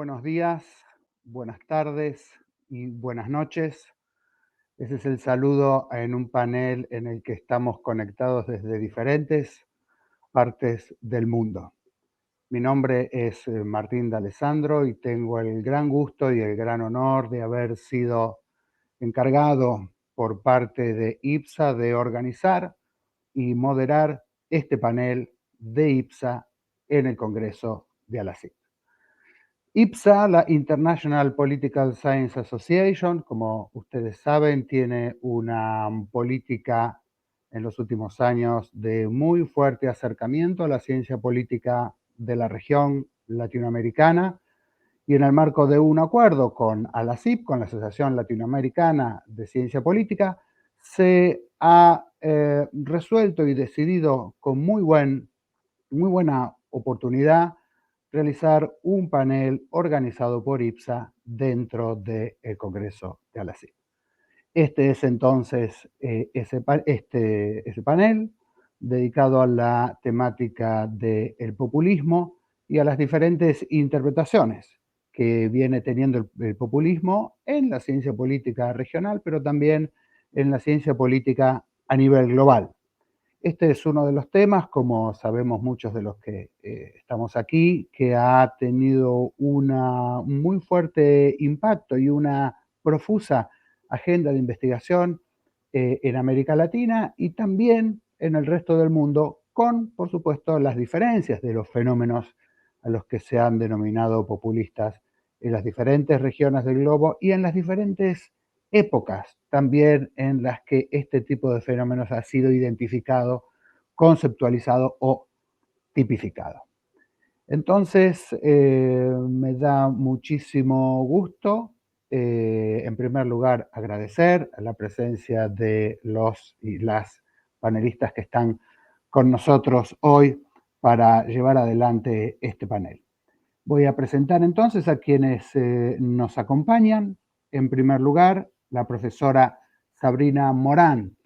buenos días, buenas tardes y buenas noches. Ese es el saludo en un panel en el que estamos conectados desde diferentes partes del mundo. Mi nombre es Martín D'Alessandro y tengo el gran gusto y el gran honor de haber sido encargado por parte de IPSA de organizar y moderar este panel de IPSA en el Congreso de Al-Azid. IPSA, la International Political Science Association, como ustedes saben, tiene una política en los últimos años de muy fuerte acercamiento a la ciencia política de la región latinoamericana y en el marco de un acuerdo con ALACIP, con la Asociación Latinoamericana de Ciencia Política, se ha resuelto y decidido con muy buena oportunidad realizar un panel organizado por IPSA dentro del Congreso de Al-Azid. Este es entonces ese panel dedicado a la temática del populismo y a las diferentes interpretaciones que viene teniendo el populismo en la ciencia política regional, pero también en la ciencia política a nivel global. Este es uno de los temas, como sabemos muchos de los que estamos aquí, que ha tenido un muy fuerte impacto y una profusa agenda de investigación en América Latina y también en el resto del mundo, con, por supuesto, las diferencias de los fenómenos a los que se han denominado populistas en las diferentes regiones del globo y en las diferentes épocas también en las que este tipo de fenómenos ha sido identificado, conceptualizado o tipificado. Entonces, me da muchísimo gusto, en primer lugar, agradecer la presencia de los y las panelistas que están con nosotros hoy para llevar adelante este panel. Voy a presentar entonces a quienes nos acompañan. En primer lugar, la profesora Sabrina Morán.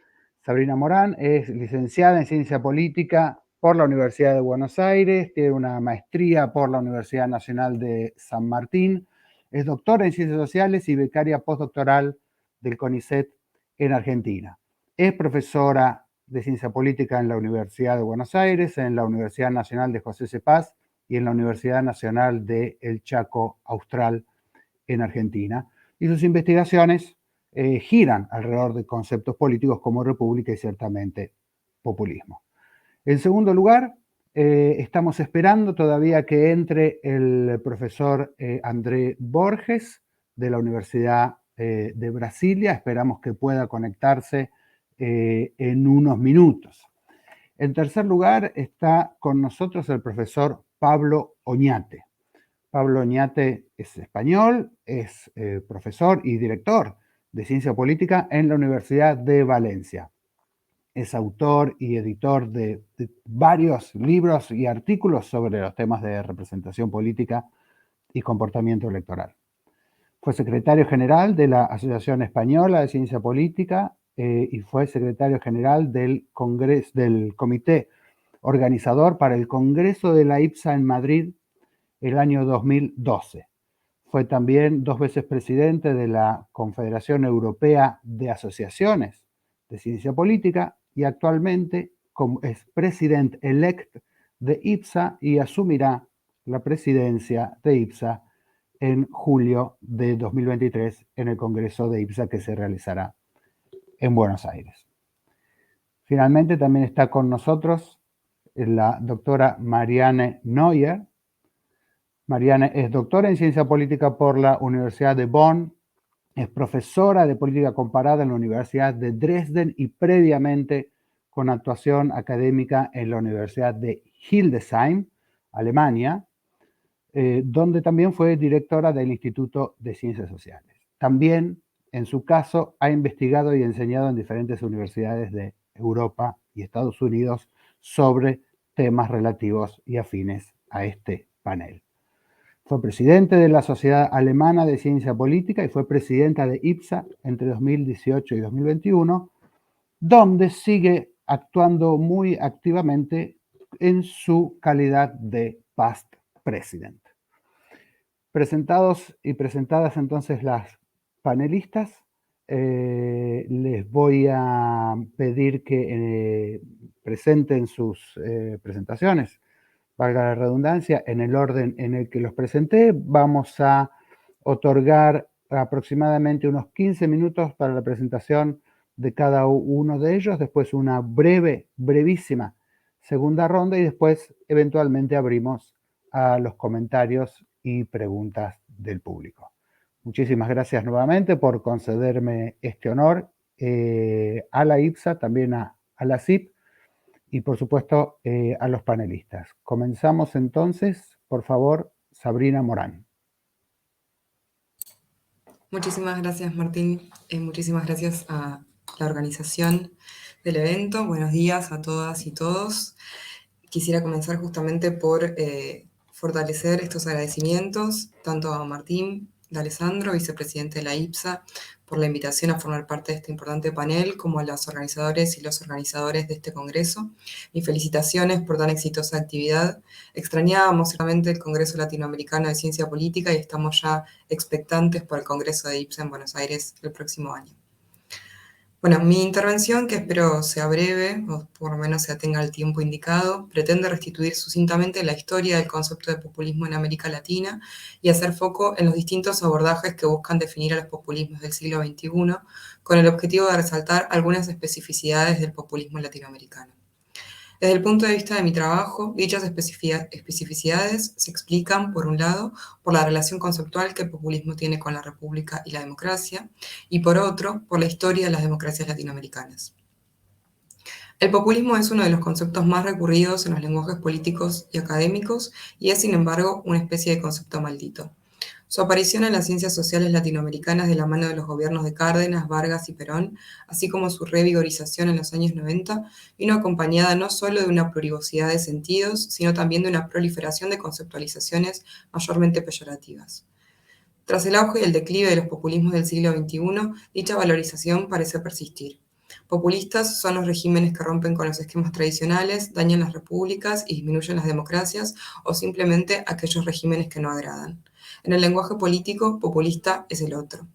Sabrina Morán es licenciada en Ciencia Política por la Universidad de Buenos Aires, tiene una maestría por la Universidad Nacional de San Martín, es doctora en Ciencias Sociales y becaria postdoctoral del CONICET en Argentina. Es profesora de Ciencia Política en la Universidad de Buenos Aires, en la Universidad Nacional de José C. Paz y en la Universidad Nacional de El Chaco Austral en Argentina. Y sus investigaciones giran alrededor de conceptos políticos como república y ciertamente populismo. En segundo lugar, estamos esperando todavía que entre el profesor André Borges de la Universidad de Brasilia. Esperamos que pueda conectarse en unos minutos. En tercer lugar, está con nosotros el profesor Pablo Oñate. Pablo Oñate es español, es profesor y director de Ciencia Política en la Universidad de Valencia. Es autor y editor de varios libros y artículos sobre los temas de representación política y comportamiento electoral. Fue secretario general de la Asociación Española de Ciencia Política y fue secretario general del Comité Organizador para el Congreso de la IPSA en Madrid el año 2012. Fue también 2 veces presidente de la Confederación Europea de Asociaciones de Ciencia Política y actualmente es president elect de IPSA y asumirá la presidencia de IPSA en julio de 2023 en el Congreso de IPSA que se realizará en Buenos Aires. Finalmente también está con nosotros la doctora Marianne Neuer. Marianne es doctora en Ciencia Política por la Universidad de Bonn, es profesora de Política Comparada en la Universidad de Dresden y previamente con actuación académica en la Universidad de Hildesheim, Alemania, donde también fue directora del Instituto de Ciencias Sociales. También, en su caso, ha investigado y enseñado en diferentes universidades de Europa y Estados Unidos sobre temas relativos y afines a este panel. Fue presidente de la Sociedad Alemana de Ciencia Política y fue presidenta de IPSA entre 2018 y 2021, donde sigue actuando muy activamente en su calidad de past president. Presentados y presentadas entonces las panelistas, les voy a pedir que presenten sus presentaciones, valga la redundancia, en el orden en el que los presenté. Vamos a otorgar aproximadamente unos 15 minutos para la presentación de cada uno de ellos, después una brevísima segunda ronda y después eventualmente abrimos a los comentarios y preguntas del público. Muchísimas gracias nuevamente por concederme este honor, a la IPSA, también a la CIP y por supuesto a los panelistas. Comenzamos entonces, por favor, Sabrina Morán. Muchísimas gracias, Martín. Muchísimas gracias a la organización del evento. Buenos días a todas y todos. Quisiera comenzar justamente por fortalecer estos agradecimientos tanto a Martín D'Alessandro, vicepresidente de la IPSA, por la invitación a formar parte de este importante panel, como a los organizadores y los organizadores de este congreso. Mis felicitaciones por tan exitosa actividad. Extrañábamos realmente el Congreso Latinoamericano de Ciencia Política y estamos ya expectantes por el Congreso de IPSA en Buenos Aires el próximo año. Bueno, mi intervención, que espero sea breve, o por lo menos se atenga al tiempo indicado, pretende restituir sucintamente la historia del concepto de populismo en América Latina y hacer foco en los distintos abordajes que buscan definir a los populismos del siglo XXI, con el objetivo de resaltar algunas especificidades del populismo latinoamericano. Desde el punto de vista de mi trabajo, dichas especificidades se explican, por un lado, por la relación conceptual que el populismo tiene con la república y la democracia, y por otro, por la historia de las democracias latinoamericanas. El populismo es uno de los conceptos más recurridos en los lenguajes políticos y académicos y es, sin embargo, una especie de concepto maldito. Su aparición en las ciencias sociales latinoamericanas de la mano de los gobiernos de Cárdenas, Vargas y Perón, así como su revigorización en los años 90, vino acompañada no solo de una plurivocidad de sentidos, sino también de una proliferación de conceptualizaciones mayormente peyorativas. Tras el auge y el declive de los populismos del siglo XXI, dicha valorización parece persistir. Populistas son los regímenes que rompen con los esquemas tradicionales, dañan las repúblicas y disminuyen las democracias, o simplemente aquellos regímenes que no agradan. En el lenguaje político, populista es el otro.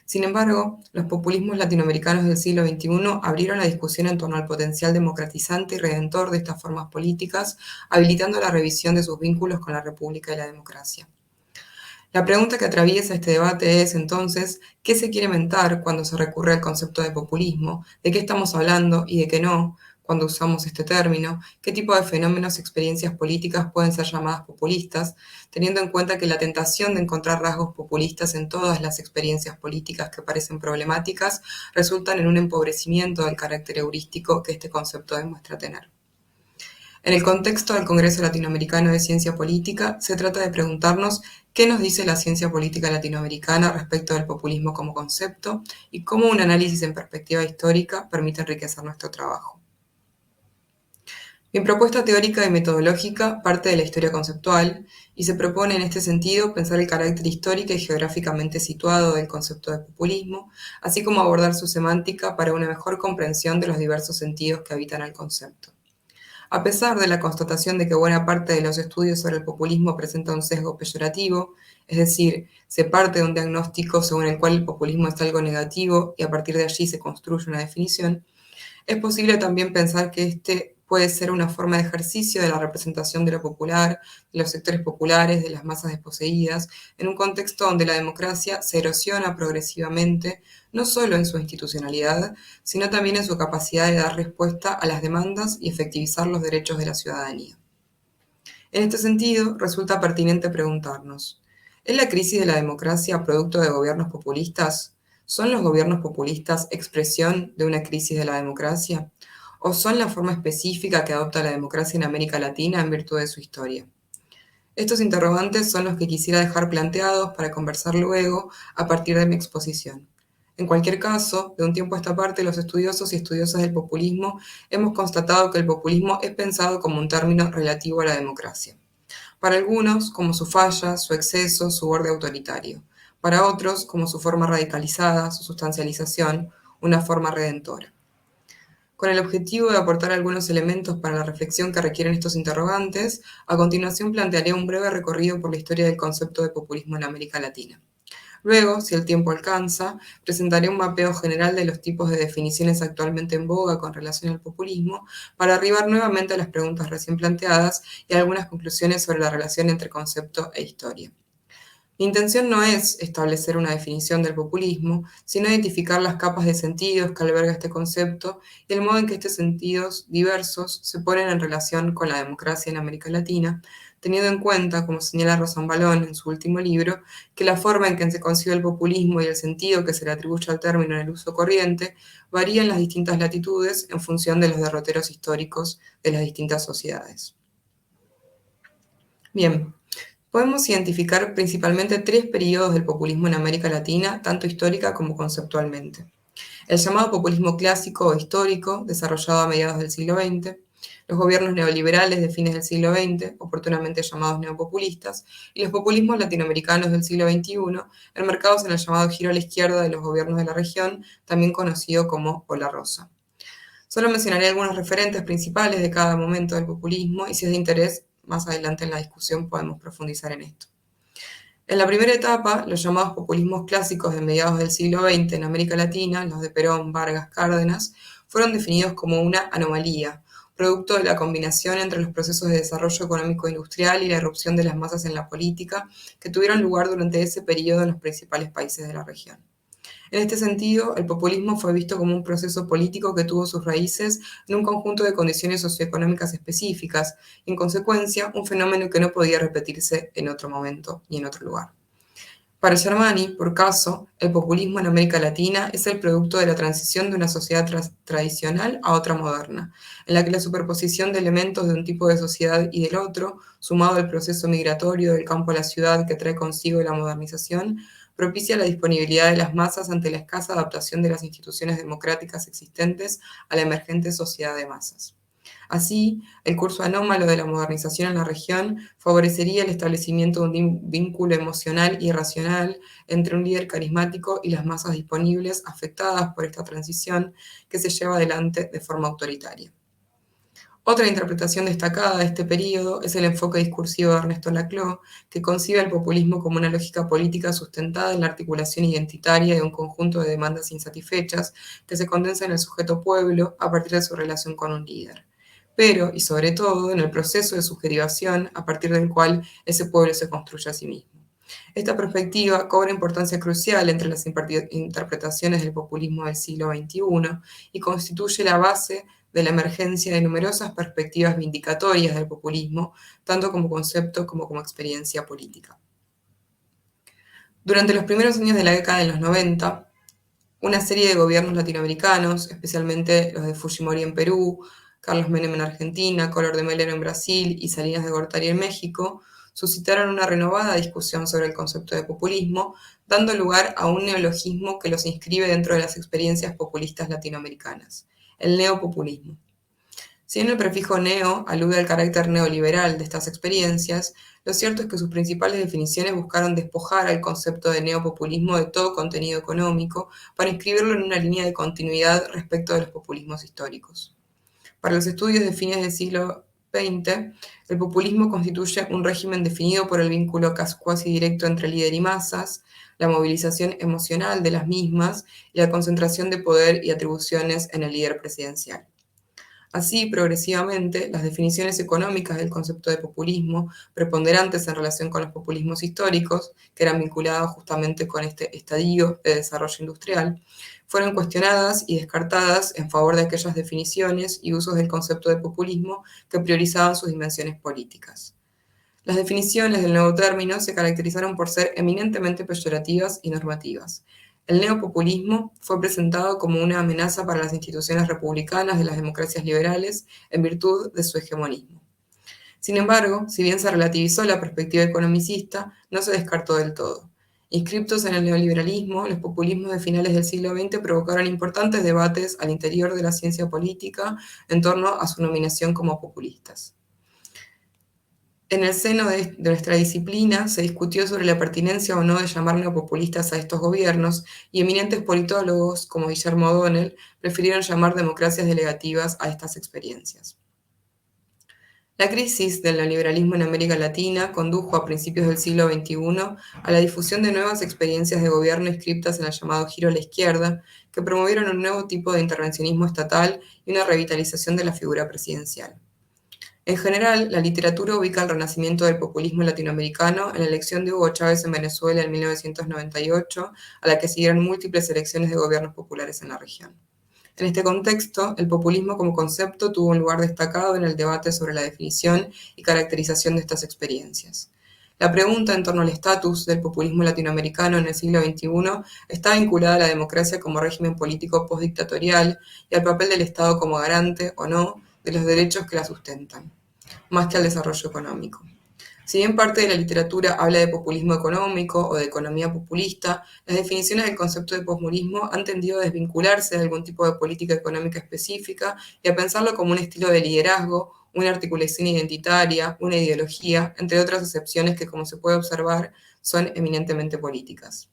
Sin embargo, los populismos latinoamericanos del siglo XXI abrieron la discusión en torno al potencial democratizante y redentor de estas formas políticas, habilitando la revisión de sus vínculos con la república y la democracia. La pregunta que atraviesa este debate es, entonces, ¿qué se quiere mentar cuando se recurre al concepto de populismo? ¿De qué estamos hablando y de qué no cuando usamos este término? ¿Qué tipo de fenómenos y experiencias políticas pueden ser llamadas populistas, teniendo en cuenta que la tentación de encontrar rasgos populistas en todas las experiencias políticas que parecen problemáticas resultan en un empobrecimiento del carácter heurístico que este concepto demuestra tener? En el contexto del Congreso Latinoamericano de Ciencia Política, se trata de preguntarnos qué nos dice la ciencia política latinoamericana respecto del populismo como concepto y cómo un análisis en perspectiva histórica permite enriquecer nuestro trabajo. Mi propuesta teórica y metodológica parte de la historia conceptual y se propone en este sentido pensar el carácter histórico y geográficamente situado del concepto de populismo, así como abordar su semántica para una mejor comprensión de los diversos sentidos que habitan el concepto. A pesar de la constatación de que buena parte de los estudios sobre el populismo presenta un sesgo peyorativo, es decir, se parte de un diagnóstico según el cual el populismo es algo negativo y a partir de allí se construye una definición, es posible también pensar que este puede ser una forma de ejercicio de la representación de lo popular, de los sectores populares, de las masas desposeídas, en un contexto donde la democracia se erosiona progresivamente, no solo en su institucionalidad, sino también en su capacidad de dar respuesta a las demandas y efectivizar los derechos de la ciudadanía. En este sentido, resulta pertinente preguntarnos, ¿es la crisis de la democracia producto de gobiernos populistas? ¿Son los gobiernos populistas expresión de una crisis de la democracia? ¿O son la forma específica que adopta la democracia en América Latina en virtud de su historia? Estos interrogantes son los que quisiera dejar planteados para conversar luego a partir de mi exposición. En cualquier caso, de un tiempo a esta parte, los estudiosos y estudiosas del populismo hemos constatado que el populismo es pensado como un término relativo a la democracia. Para algunos, como su falla, su exceso, su borde autoritario. Para otros, como su forma radicalizada, su sustancialización, una forma redentora. Con el objetivo de aportar algunos elementos para la reflexión que requieren estos interrogantes, a continuación plantearé un breve recorrido por la historia del concepto de populismo en América Latina. Luego, si el tiempo alcanza, presentaré un mapeo general de los tipos de definiciones actualmente en boga con relación al populismo, para arribar nuevamente a las preguntas recién planteadas y algunas conclusiones sobre la relación entre concepto e historia. Mi intención no es establecer una definición del populismo, sino identificar las capas de sentidos que alberga este concepto y el modo en que estos sentidos diversos se ponen en relación con la democracia en América Latina, teniendo en cuenta, como señala Rosambalón en su último libro, que la forma en que se concibe el populismo y el sentido que se le atribuye al término en el uso corriente varía en las distintas latitudes en función de los derroteros históricos de las distintas sociedades. Bien, podemos identificar principalmente tres periodos del populismo en América Latina, tanto histórica como conceptualmente. El llamado populismo clásico o histórico, desarrollado a mediados del siglo XX, los gobiernos neoliberales de fines del siglo XX, oportunamente llamados neopopulistas, y los populismos latinoamericanos del siglo XXI, enmarcados en el llamado giro a la izquierda de los gobiernos de la región, también conocido como ola rosa. Solo mencionaré algunos referentes principales de cada momento del populismo y si es de interés, más adelante en la discusión podemos profundizar en esto. En la primera etapa, los llamados populismos clásicos de mediados del siglo XX en América Latina, los de Perón, Vargas, Cárdenas, fueron definidos como una anomalía, producto de la combinación entre los procesos de desarrollo económico industrial y la irrupción de las masas en la política que tuvieron lugar durante ese periodo en los principales países de la región. En este sentido, el populismo fue visto como un proceso político que tuvo sus raíces en un conjunto de condiciones socioeconómicas específicas y, en consecuencia, un fenómeno que no podía repetirse en otro momento ni en otro lugar. Para Germani, por caso, el populismo en América Latina es el producto de la transición de una sociedad tradicional a otra moderna, en la que la superposición de elementos de un tipo de sociedad y del otro, sumado al proceso migratorio del campo a la ciudad que trae consigo la modernización, propicia la disponibilidad de las masas ante la escasa adaptación de las instituciones democráticas existentes a la emergente sociedad de masas. Así, el curso anómalo de la modernización en la región favorecería el establecimiento de un vínculo emocional y racional entre un líder carismático y las masas disponibles afectadas por esta transición que se lleva adelante de forma autoritaria. Otra interpretación destacada de este período es el enfoque discursivo de Ernesto Laclau, que concibe el populismo como una lógica política sustentada en la articulación identitaria de un conjunto de demandas insatisfechas que se condensa en el sujeto pueblo a partir de su relación con un líder, pero, y sobre todo, en el proceso de subjetivación a partir del cual ese pueblo se construye a sí mismo. Esta perspectiva cobra importancia crucial entre las interpretaciones del populismo del siglo XXI y constituye la base de la emergencia de numerosas perspectivas vindicatorias del populismo, tanto como concepto como experiencia política. Durante los primeros años de la década de los 90, una serie de gobiernos latinoamericanos, especialmente los de Fujimori en Perú, Carlos Menem en Argentina, Collor de Mello en Brasil y Salinas de Gortari en México, suscitaron una renovada discusión sobre el concepto de populismo, dando lugar a un neologismo que los inscribe dentro de las experiencias populistas latinoamericanas, el neopopulismo. Si bien el prefijo neo alude al carácter neoliberal de estas experiencias, lo cierto es que sus principales definiciones buscaron despojar al concepto de neopopulismo de todo contenido económico para inscribirlo en una línea de continuidad respecto de los populismos históricos. Para los estudios de fines del siglo XX, el populismo constituye un régimen definido por el vínculo cuasi directo entre líder y masas, la movilización emocional de las mismas y la concentración de poder y atribuciones en el líder presidencial. Así, progresivamente, las definiciones económicas del concepto de populismo, preponderantes en relación con los populismos históricos, que eran vinculados justamente con este estadio de desarrollo industrial, fueron cuestionadas y descartadas en favor de aquellas definiciones y usos del concepto de populismo que priorizaban sus dimensiones políticas. Las definiciones del nuevo término se caracterizaron por ser eminentemente peyorativas y normativas. El neopopulismo fue presentado como una amenaza para las instituciones republicanas de las democracias liberales en virtud de su hegemonismo. Sin embargo, si bien se relativizó la perspectiva economicista, no se descartó del todo. Inscriptos en el neoliberalismo, los populismos de finales del siglo XX provocaron importantes debates al interior de la ciencia política en torno a su nominación como populistas. En el seno de nuestra disciplina se discutió sobre la pertinencia o no de llamar neopopulistas a estos gobiernos y eminentes politólogos como Guillermo O'Donnell prefirieron llamar democracias delegativas a estas experiencias. La crisis del neoliberalismo en América Latina condujo a principios del siglo XXI a la difusión de nuevas experiencias de gobierno inscriptas en el llamado giro a la izquierda, que promovieron un nuevo tipo de intervencionismo estatal y una revitalización de la figura presidencial. En general, la literatura ubica el renacimiento del populismo latinoamericano en la elección de Hugo Chávez en Venezuela en 1998, a la que siguieron múltiples elecciones de gobiernos populares en la región. En este contexto, el populismo como concepto tuvo un lugar destacado en el debate sobre la definición y caracterización de estas experiencias. La pregunta en torno al estatus del populismo latinoamericano en el siglo XXI está vinculada a la democracia como régimen político postdictatorial y al papel del Estado como garante, o no, de los derechos que la sustentan, más que al desarrollo económico. Si bien parte de la literatura habla de populismo económico o de economía populista, las definiciones del concepto de posmorismo han tendido a desvincularse de algún tipo de política económica específica y a pensarlo como un estilo de liderazgo, una articulación identitaria, una ideología, entre otras excepciones que, como se puede observar, son eminentemente políticas.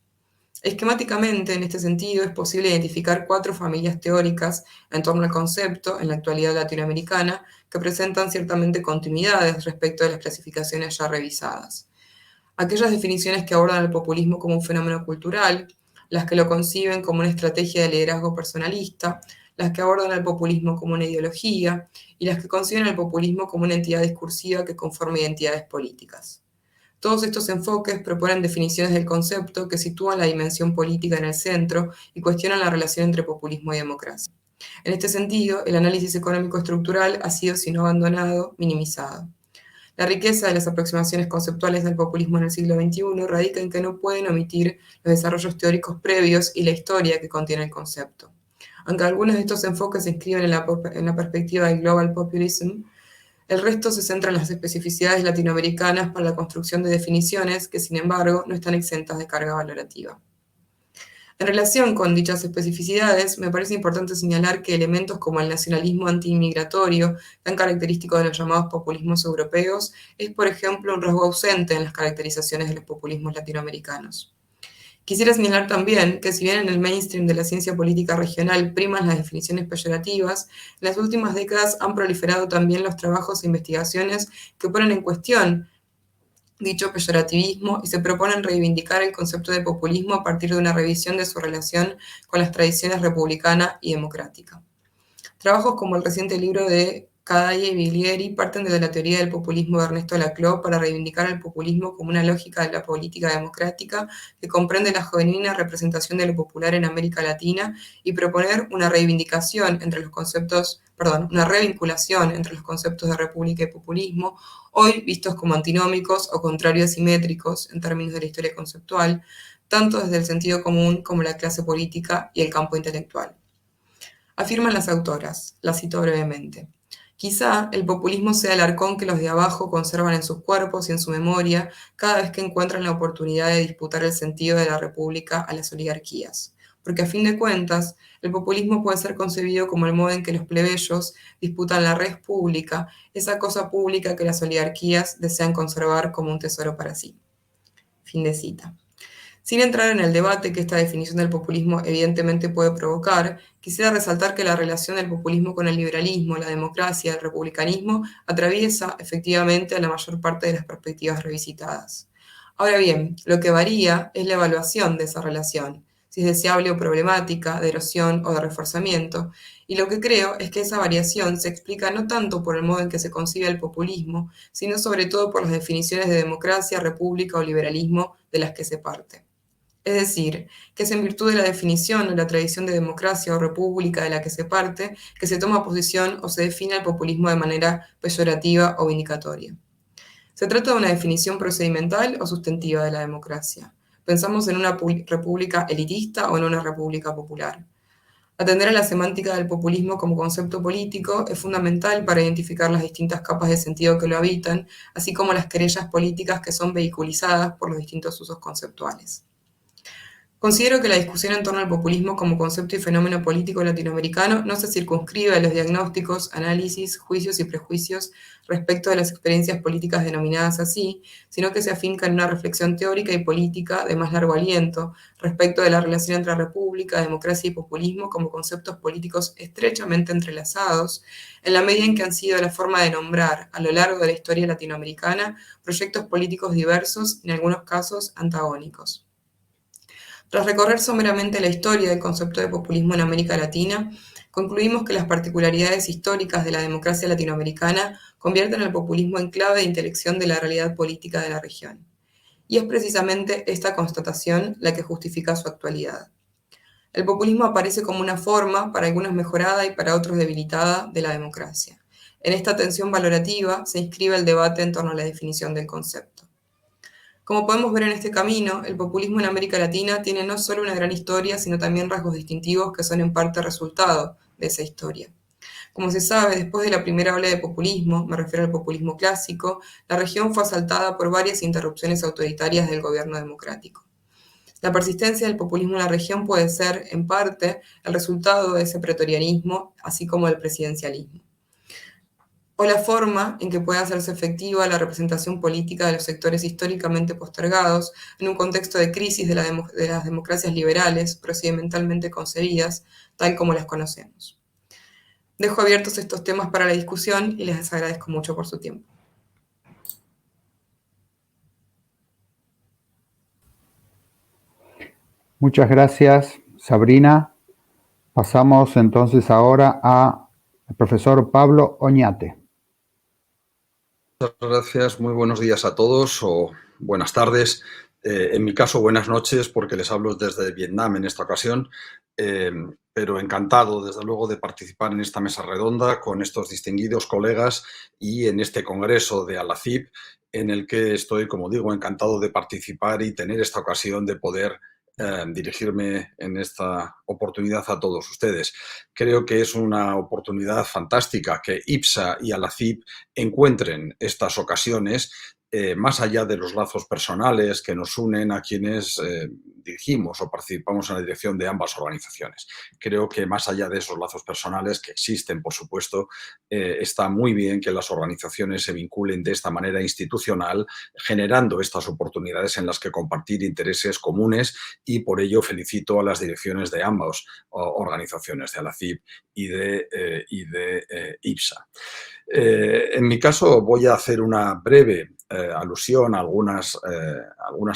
Esquemáticamente, en este sentido, es posible identificar 4 familias teóricas en torno al concepto en la actualidad latinoamericana que presentan ciertamente continuidades respecto de las clasificaciones ya revisadas. Aquellas definiciones que abordan el populismo como un fenómeno cultural, las que lo conciben como una estrategia de liderazgo personalista, las que abordan el populismo como una ideología y las que conciben el populismo como una entidad discursiva que conforma identidades políticas. Todos estos enfoques proponen definiciones del concepto que sitúan la dimensión política en el centro y cuestionan la relación entre populismo y democracia. En este sentido, el análisis económico estructural ha sido, si no abandonado, minimizado. La riqueza de las aproximaciones conceptuales del populismo en el siglo XXI radica en que no pueden omitir los desarrollos teóricos previos y la historia que contiene el concepto. Aunque algunos de estos enfoques se inscriben en la perspectiva del global populism, el resto se centra en las especificidades latinoamericanas para la construcción de definiciones que, sin embargo, no están exentas de carga valorativa. En relación con dichas especificidades, me parece importante señalar que elementos como el nacionalismo antiinmigratorio, tan característico de los llamados populismos europeos, es, por ejemplo, un rasgo ausente en las caracterizaciones de los populismos latinoamericanos. Quisiera señalar también que si bien en el mainstream de la ciencia política regional priman las definiciones peyorativas, en las últimas décadas han proliferado también los trabajos e investigaciones que ponen en cuestión dicho peyorativismo y se proponen reivindicar el concepto de populismo a partir de una revisión de su relación con las tradiciones republicana y democrática. Trabajos como el reciente libro de Cadalle y Biglieri parten de la teoría del populismo de Ernesto Laclau para reivindicar el populismo como una lógica de la política democrática que comprende la genuina representación de lo popular en América Latina y proponer una reivindicación entre los conceptos, una revinculación entre los conceptos de república y populismo, hoy vistos como antinómicos o contrarios simétricos en términos de la historia conceptual, tanto desde el sentido común como la clase política y el campo intelectual. Afirman las autoras, las cito brevemente. Quizá el populismo sea el arcón que los de abajo conservan en sus cuerpos y en su memoria cada vez que encuentran la oportunidad de disputar el sentido de la república a las oligarquías. Porque a fin de cuentas, el populismo puede ser concebido como el modo en que los plebeyos disputan la res pública, esa cosa pública que las oligarquías desean conservar como un tesoro para sí. Fin de cita. Sin entrar en el debate que esta definición del populismo evidentemente puede provocar, quisiera resaltar que la relación del populismo con el liberalismo, la democracia y el republicanismo atraviesa efectivamente a la mayor parte de las perspectivas revisitadas. Ahora bien, lo que varía es la evaluación de esa relación, si es deseable o problemática, de erosión o de reforzamiento, y lo que creo es que esa variación se explica no tanto por el modo en que se concibe el populismo, sino sobre todo por las definiciones de democracia, república o liberalismo de las que se parte. Es decir, que es en virtud de la definición o la tradición de democracia o república de la que se parte que se toma posición o se define el populismo de manera peyorativa o vindicatoria. ¿Se trata de una definición procedimental o sustantiva de la democracia? ¿Pensamos en una república elitista o en una república popular? Atender a la semántica del populismo como concepto político es fundamental para identificar las distintas capas de sentido que lo habitan, así como las querellas políticas que son vehiculizadas por los distintos usos conceptuales. Considero que la discusión en torno al populismo como concepto y fenómeno político latinoamericano no se circunscribe a los diagnósticos, análisis, juicios y prejuicios respecto de las experiencias políticas denominadas así, sino que se afinca en una reflexión teórica y política de más largo aliento respecto de la relación entre república, democracia y populismo como conceptos políticos estrechamente entrelazados, en la medida en que han sido la forma de nombrar a lo largo de la historia latinoamericana proyectos políticos diversos, en algunos casos antagónicos. Tras recorrer someramente la historia del concepto de populismo en América Latina, concluimos que las particularidades históricas de la democracia latinoamericana convierten al populismo en clave de intelección de la realidad política de la región. Y es precisamente esta constatación la que justifica su actualidad. El populismo aparece como una forma, para algunos mejorada y para otros debilitada, de la democracia. En esta tensión valorativa se inscribe el debate en torno a la definición del concepto. Como podemos ver en este camino, el populismo en América Latina tiene no solo una gran historia, sino también rasgos distintivos que son en parte resultado de esa historia. Como se sabe, después de la primera ola de populismo, me refiero al populismo clásico, la región fue asaltada por varias interrupciones autoritarias del gobierno democrático. La persistencia del populismo en la región puede ser, en parte, el resultado de ese pretorianismo, así como del presidencialismo, o la forma en que puede hacerse efectiva la representación política de los sectores históricamente postergados en un contexto de crisis de las democracias liberales procedimentalmente concebidas, tal como las conocemos. Dejo abiertos estos temas para la discusión y les agradezco mucho por su tiempo. Muchas gracias, Sabrina. Pasamos entonces ahora al profesor Pablo Oñate. Muchas gracias, muy buenos días a todos o buenas tardes. En mi caso, buenas noches, porque les hablo desde Vietnam en esta ocasión, pero encantado, desde luego, de participar en esta mesa redonda con estos distinguidos colegas y en este congreso de ALACIP, en el que estoy, como digo, encantado de participar y tener esta ocasión de poder dirigirme en esta oportunidad a todos ustedes. Creo que es una oportunidad fantástica que IPSA y ALACIP encuentren estas ocasiones más allá de los lazos personales que nos unen a quienes dirigimos o participamos en la dirección de ambas organizaciones. Creo que más allá de esos lazos personales que existen, por supuesto, está muy bien que las organizaciones se vinculen de esta manera institucional, generando estas oportunidades en las que compartir intereses comunes, y por ello felicito a las direcciones de ambas organizaciones, de ALACIP y de IPSA. En mi caso voy a hacer una breve alusión a algunas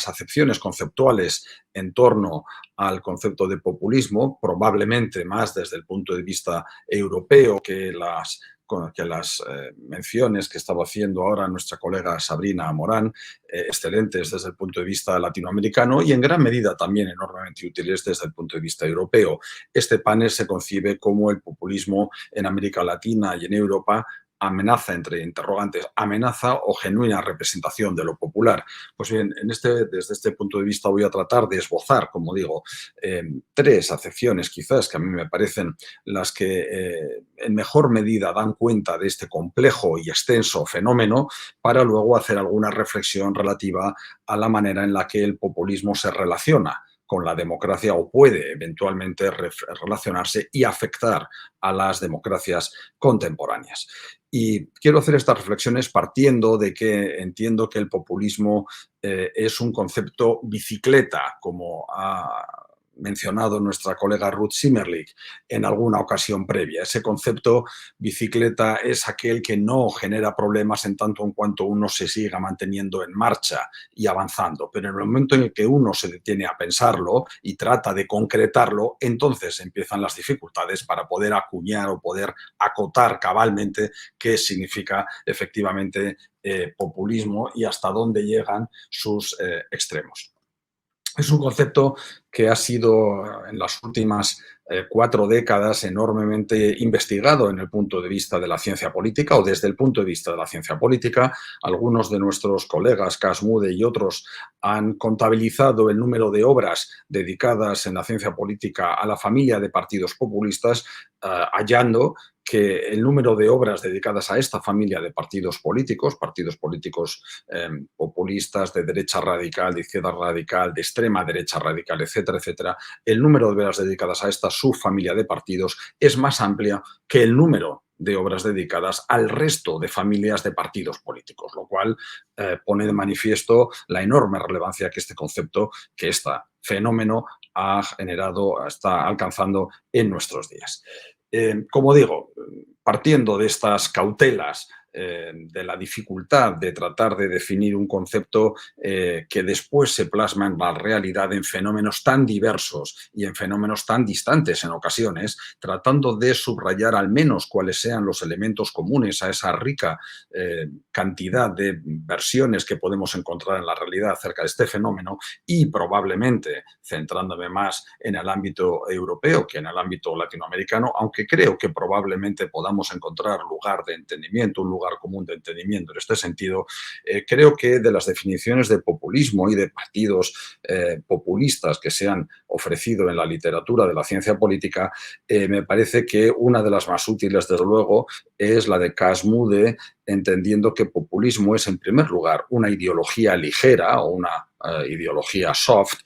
acepciones conceptuales en torno al concepto de populismo, probablemente más desde el punto de vista europeo que las menciones que estaba haciendo ahora nuestra colega Sabrina Morán, excelentes desde el punto de vista latinoamericano y en gran medida también enormemente útiles desde el punto de vista europeo. Este panel se concibe como el populismo en América Latina y en Europa, amenaza, entre interrogantes, amenaza o genuina representación de lo popular. Pues bien, desde este punto de vista voy a tratar de esbozar, como digo, tres acepciones quizás que a mí me parecen las que en mejor medida dan cuenta de este complejo y extenso fenómeno, para luego hacer alguna reflexión relativa a la manera en la que el populismo se relaciona con la democracia o puede eventualmente relacionarse y afectar a las democracias contemporáneas. Y quiero hacer estas reflexiones partiendo de que entiendo que el populismo es un concepto bicicleta, como ha mencionado nuestra colega Ruth Simmerlich en alguna ocasión previa. Ese concepto bicicleta es aquel que no genera problemas en tanto en cuanto uno se siga manteniendo en marcha y avanzando, pero en el momento en el que uno se detiene a pensarlo y trata de concretarlo, entonces empiezan las dificultades para poder acuñar o poder acotar cabalmente qué significa efectivamente populismo y hasta dónde llegan sus extremos. Es un concepto que ha sido en las últimas 4 décadas enormemente investigado en el punto de vista de la ciencia política o desde el punto de vista de la ciencia política. Algunos de nuestros colegas, Cas Mudde y otros, han contabilizado el número de obras dedicadas en la ciencia política a la familia de partidos populistas, hallando que el número de obras dedicadas a esta familia de partidos políticos populistas, de derecha radical, de izquierda radical, de extrema derecha radical, etcétera, etcétera, el número de obras dedicadas a esta subfamilia de partidos es más amplia que el número de obras dedicadas al resto de familias de partidos políticos, lo cual pone de manifiesto la enorme relevancia que este concepto, que este fenómeno ha generado, está alcanzando en nuestros días. Como digo, partiendo de estas cautelas, de la dificultad de tratar de definir un concepto que después se plasma en la realidad en fenómenos tan diversos y en fenómenos tan distantes en ocasiones, tratando de subrayar al menos cuáles sean los elementos comunes a esa rica cantidad de versiones que podemos encontrar en la realidad acerca de este fenómeno y probablemente centrándome más en el ámbito europeo que en el ámbito latinoamericano, aunque creo que probablemente podamos encontrar lugar de entendimiento, un lugar común de entendimiento en este sentido. Creo que de las definiciones de populismo y de partidos populistas que se han ofrecido en la literatura de la ciencia política, me parece que una de las más útiles, desde luego, es la de Casmude, entendiendo que populismo es, en primer lugar, una ideología ligera o una ideología soft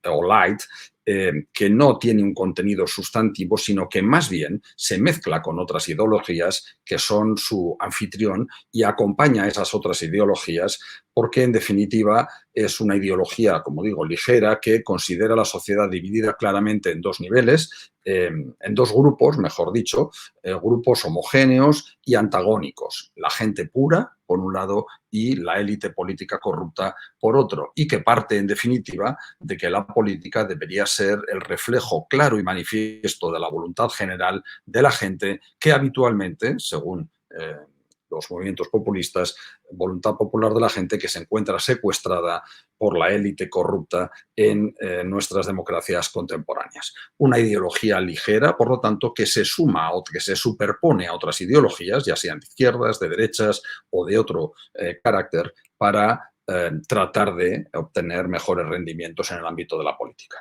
o light, que no tiene un contenido sustantivo, sino que más bien se mezcla con otras ideologías que son su anfitrión y acompaña a esas otras ideologías porque, en definitiva, es una ideología, como digo, ligera, que considera la sociedad dividida claramente en dos niveles, en dos grupos, mejor dicho, grupos homogéneos y antagónicos. La gente pura, por un lado, y la élite política corrupta, por otro, y que parte, en definitiva, de que la política debería ser el reflejo claro y manifiesto de la voluntad general de la gente que habitualmente, según los movimientos populistas, voluntad popular de la gente que se encuentra secuestrada por la élite corrupta en nuestras democracias contemporáneas. Una ideología ligera, por lo tanto, que se suma o que se superpone a otras ideologías, ya sean de izquierdas, de derechas o de otro carácter, para tratar de obtener mejores rendimientos en el ámbito de la política.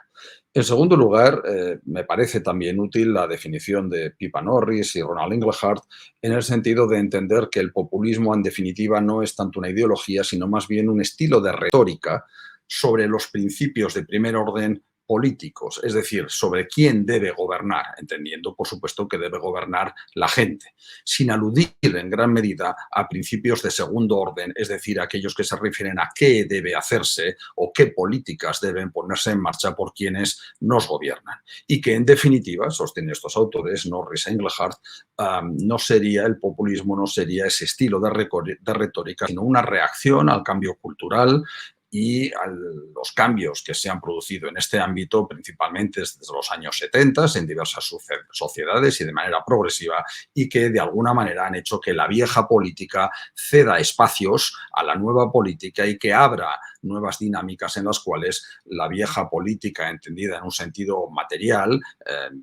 En segundo lugar, me parece también útil la definición de Pippa Norris y Ronald Inglehart en el sentido de entender que el populismo, en definitiva, no es tanto una ideología, sino más bien un estilo de retórica sobre los principios de primer orden políticos, es decir, sobre quién debe gobernar, entendiendo, por supuesto, que debe gobernar la gente, sin aludir en gran medida a principios de segundo orden, es decir, aquellos que se refieren a qué debe hacerse o qué políticas deben ponerse en marcha por quienes nos gobiernan. Y que, en definitiva, sostienen estos autores, Norris e Inglehart, no sería el populismo, no sería ese estilo de retórica, sino una reacción al cambio cultural y a los cambios que se han producido en este ámbito, principalmente desde los años 70 en diversas sociedades y de manera progresiva, y que de alguna manera han hecho que la vieja política ceda espacios a la nueva política y que abra nuevas dinámicas en las cuales la vieja política, entendida en un sentido material,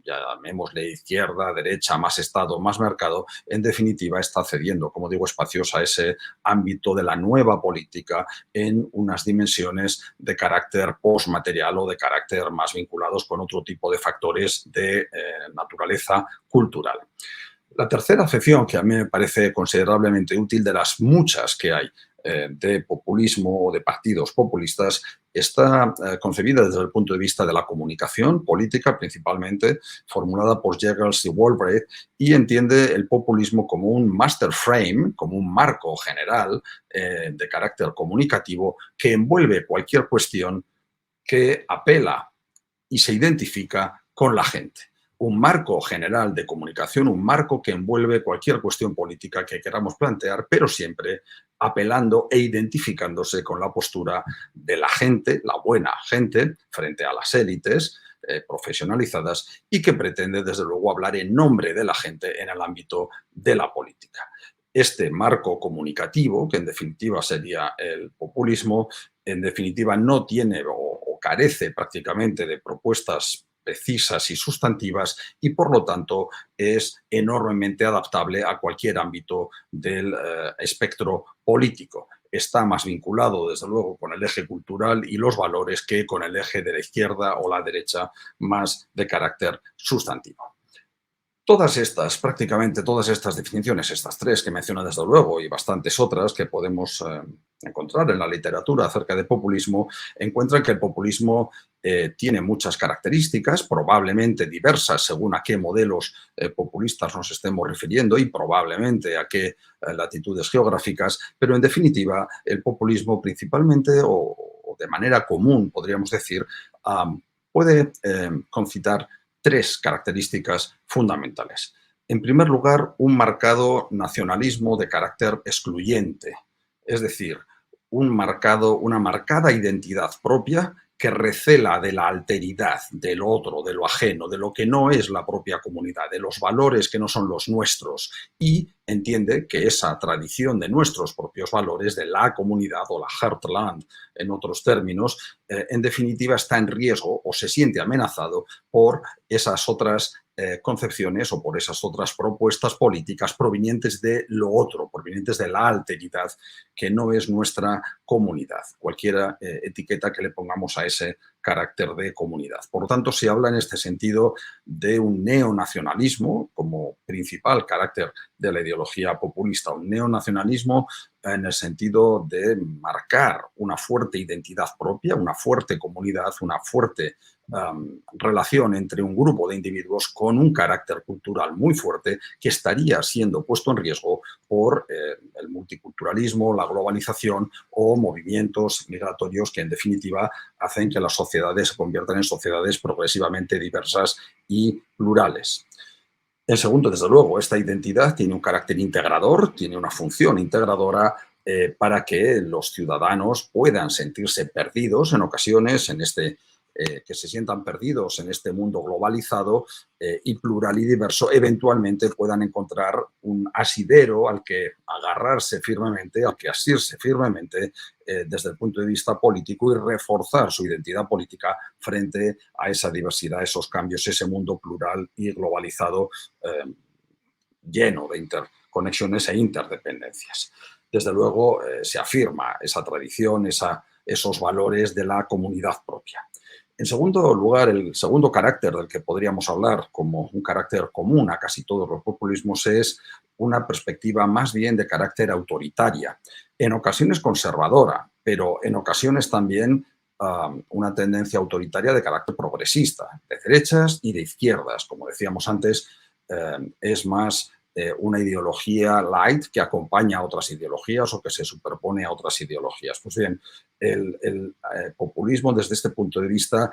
llamémosle izquierda, derecha, más Estado, más mercado, en definitiva está cediendo, como digo, espacios a ese ámbito de la nueva política en unas dimensiones de carácter postmaterial o de carácter más vinculados con otro tipo de factores de naturaleza cultural. La tercera acepción, que a mí me parece considerablemente útil de las muchas que hay de populismo o de partidos populistas, está concebida desde el punto de vista de la comunicación política, principalmente formulada por Jagels y Walbrecht, y entiende el populismo como un master frame, como un marco general de carácter comunicativo que envuelve cualquier cuestión que apela y se identifica con la gente. Un marco general de comunicación, un marco que envuelve cualquier cuestión política que queramos plantear, pero siempre apelando e identificándose con la postura de la gente, la buena gente, frente a las élites profesionalizadas y que pretende, desde luego, hablar en nombre de la gente en el ámbito de la política. Este marco comunicativo, que en definitiva sería el populismo, en definitiva no tiene o carece prácticamente de propuestas precisas y sustantivas y, por lo tanto, es enormemente adaptable a cualquier ámbito del espectro político. Está más vinculado, desde luego, con el eje cultural y los valores que con el eje de la izquierda o la derecha más de carácter sustantivo. prácticamente todas estas definiciones, estas tres que menciono desde luego y bastantes otras que podemos encontrar en la literatura acerca de populismo, encuentran que el populismo tiene muchas características, probablemente diversas según a qué modelos populistas nos estemos refiriendo y probablemente a qué latitudes geográficas, pero en definitiva el populismo principalmente o de manera común, podríamos decir, puede concitar tres características fundamentales. En primer lugar, un marcado nacionalismo de carácter excluyente, es decir, una marcada identidad propia que recela de la alteridad, del otro, de lo ajeno, de lo que no es la propia comunidad, de los valores que no son los nuestros, y entiende que esa tradición de nuestros propios valores, de la comunidad o la Heartland, en otros términos, en definitiva está en riesgo o se siente amenazado por esas otras concepciones o por esas otras propuestas políticas provenientes de lo otro, provenientes de la alteridad que no es nuestra comunidad, cualquier etiqueta que le pongamos a ese carácter de comunidad. Por lo tanto, se habla en este sentido de un neonacionalismo como principal carácter de la ideología populista, un neonacionalismo en el sentido de marcar una fuerte identidad propia, una fuerte comunidad, una fuerte relación entre un grupo de individuos con un carácter cultural muy fuerte que estaría siendo puesto en riesgo por el multiculturalismo, la globalización o movimientos migratorios que en definitiva hacen que las sociedades se conviertan en sociedades progresivamente diversas y plurales. En segundo, desde luego, esta identidad tiene un carácter integrador, tiene una función integradora para que los ciudadanos puedan sentirse perdidos en ocasiones que se sientan perdidos en este mundo globalizado y plural y diverso, eventualmente puedan encontrar un asidero al que agarrarse firmemente, al que asirse firmemente desde el punto de vista político y reforzar su identidad política frente a esa diversidad, esos cambios, ese mundo plural y globalizado lleno de interconexiones e interdependencias. Desde luego se afirma esa tradición, esos valores de la comunidad propia. En segundo lugar, el segundo carácter del que podríamos hablar como un carácter común a casi todos los populismos es una perspectiva más bien de carácter autoritaria, en ocasiones conservadora, pero en ocasiones también una tendencia autoritaria de carácter progresista, de derechas y de izquierdas. Como decíamos antes, es más una ideología light que acompaña a otras ideologías o que se superpone a otras ideologías. Pues bien, el populismo desde este punto de vista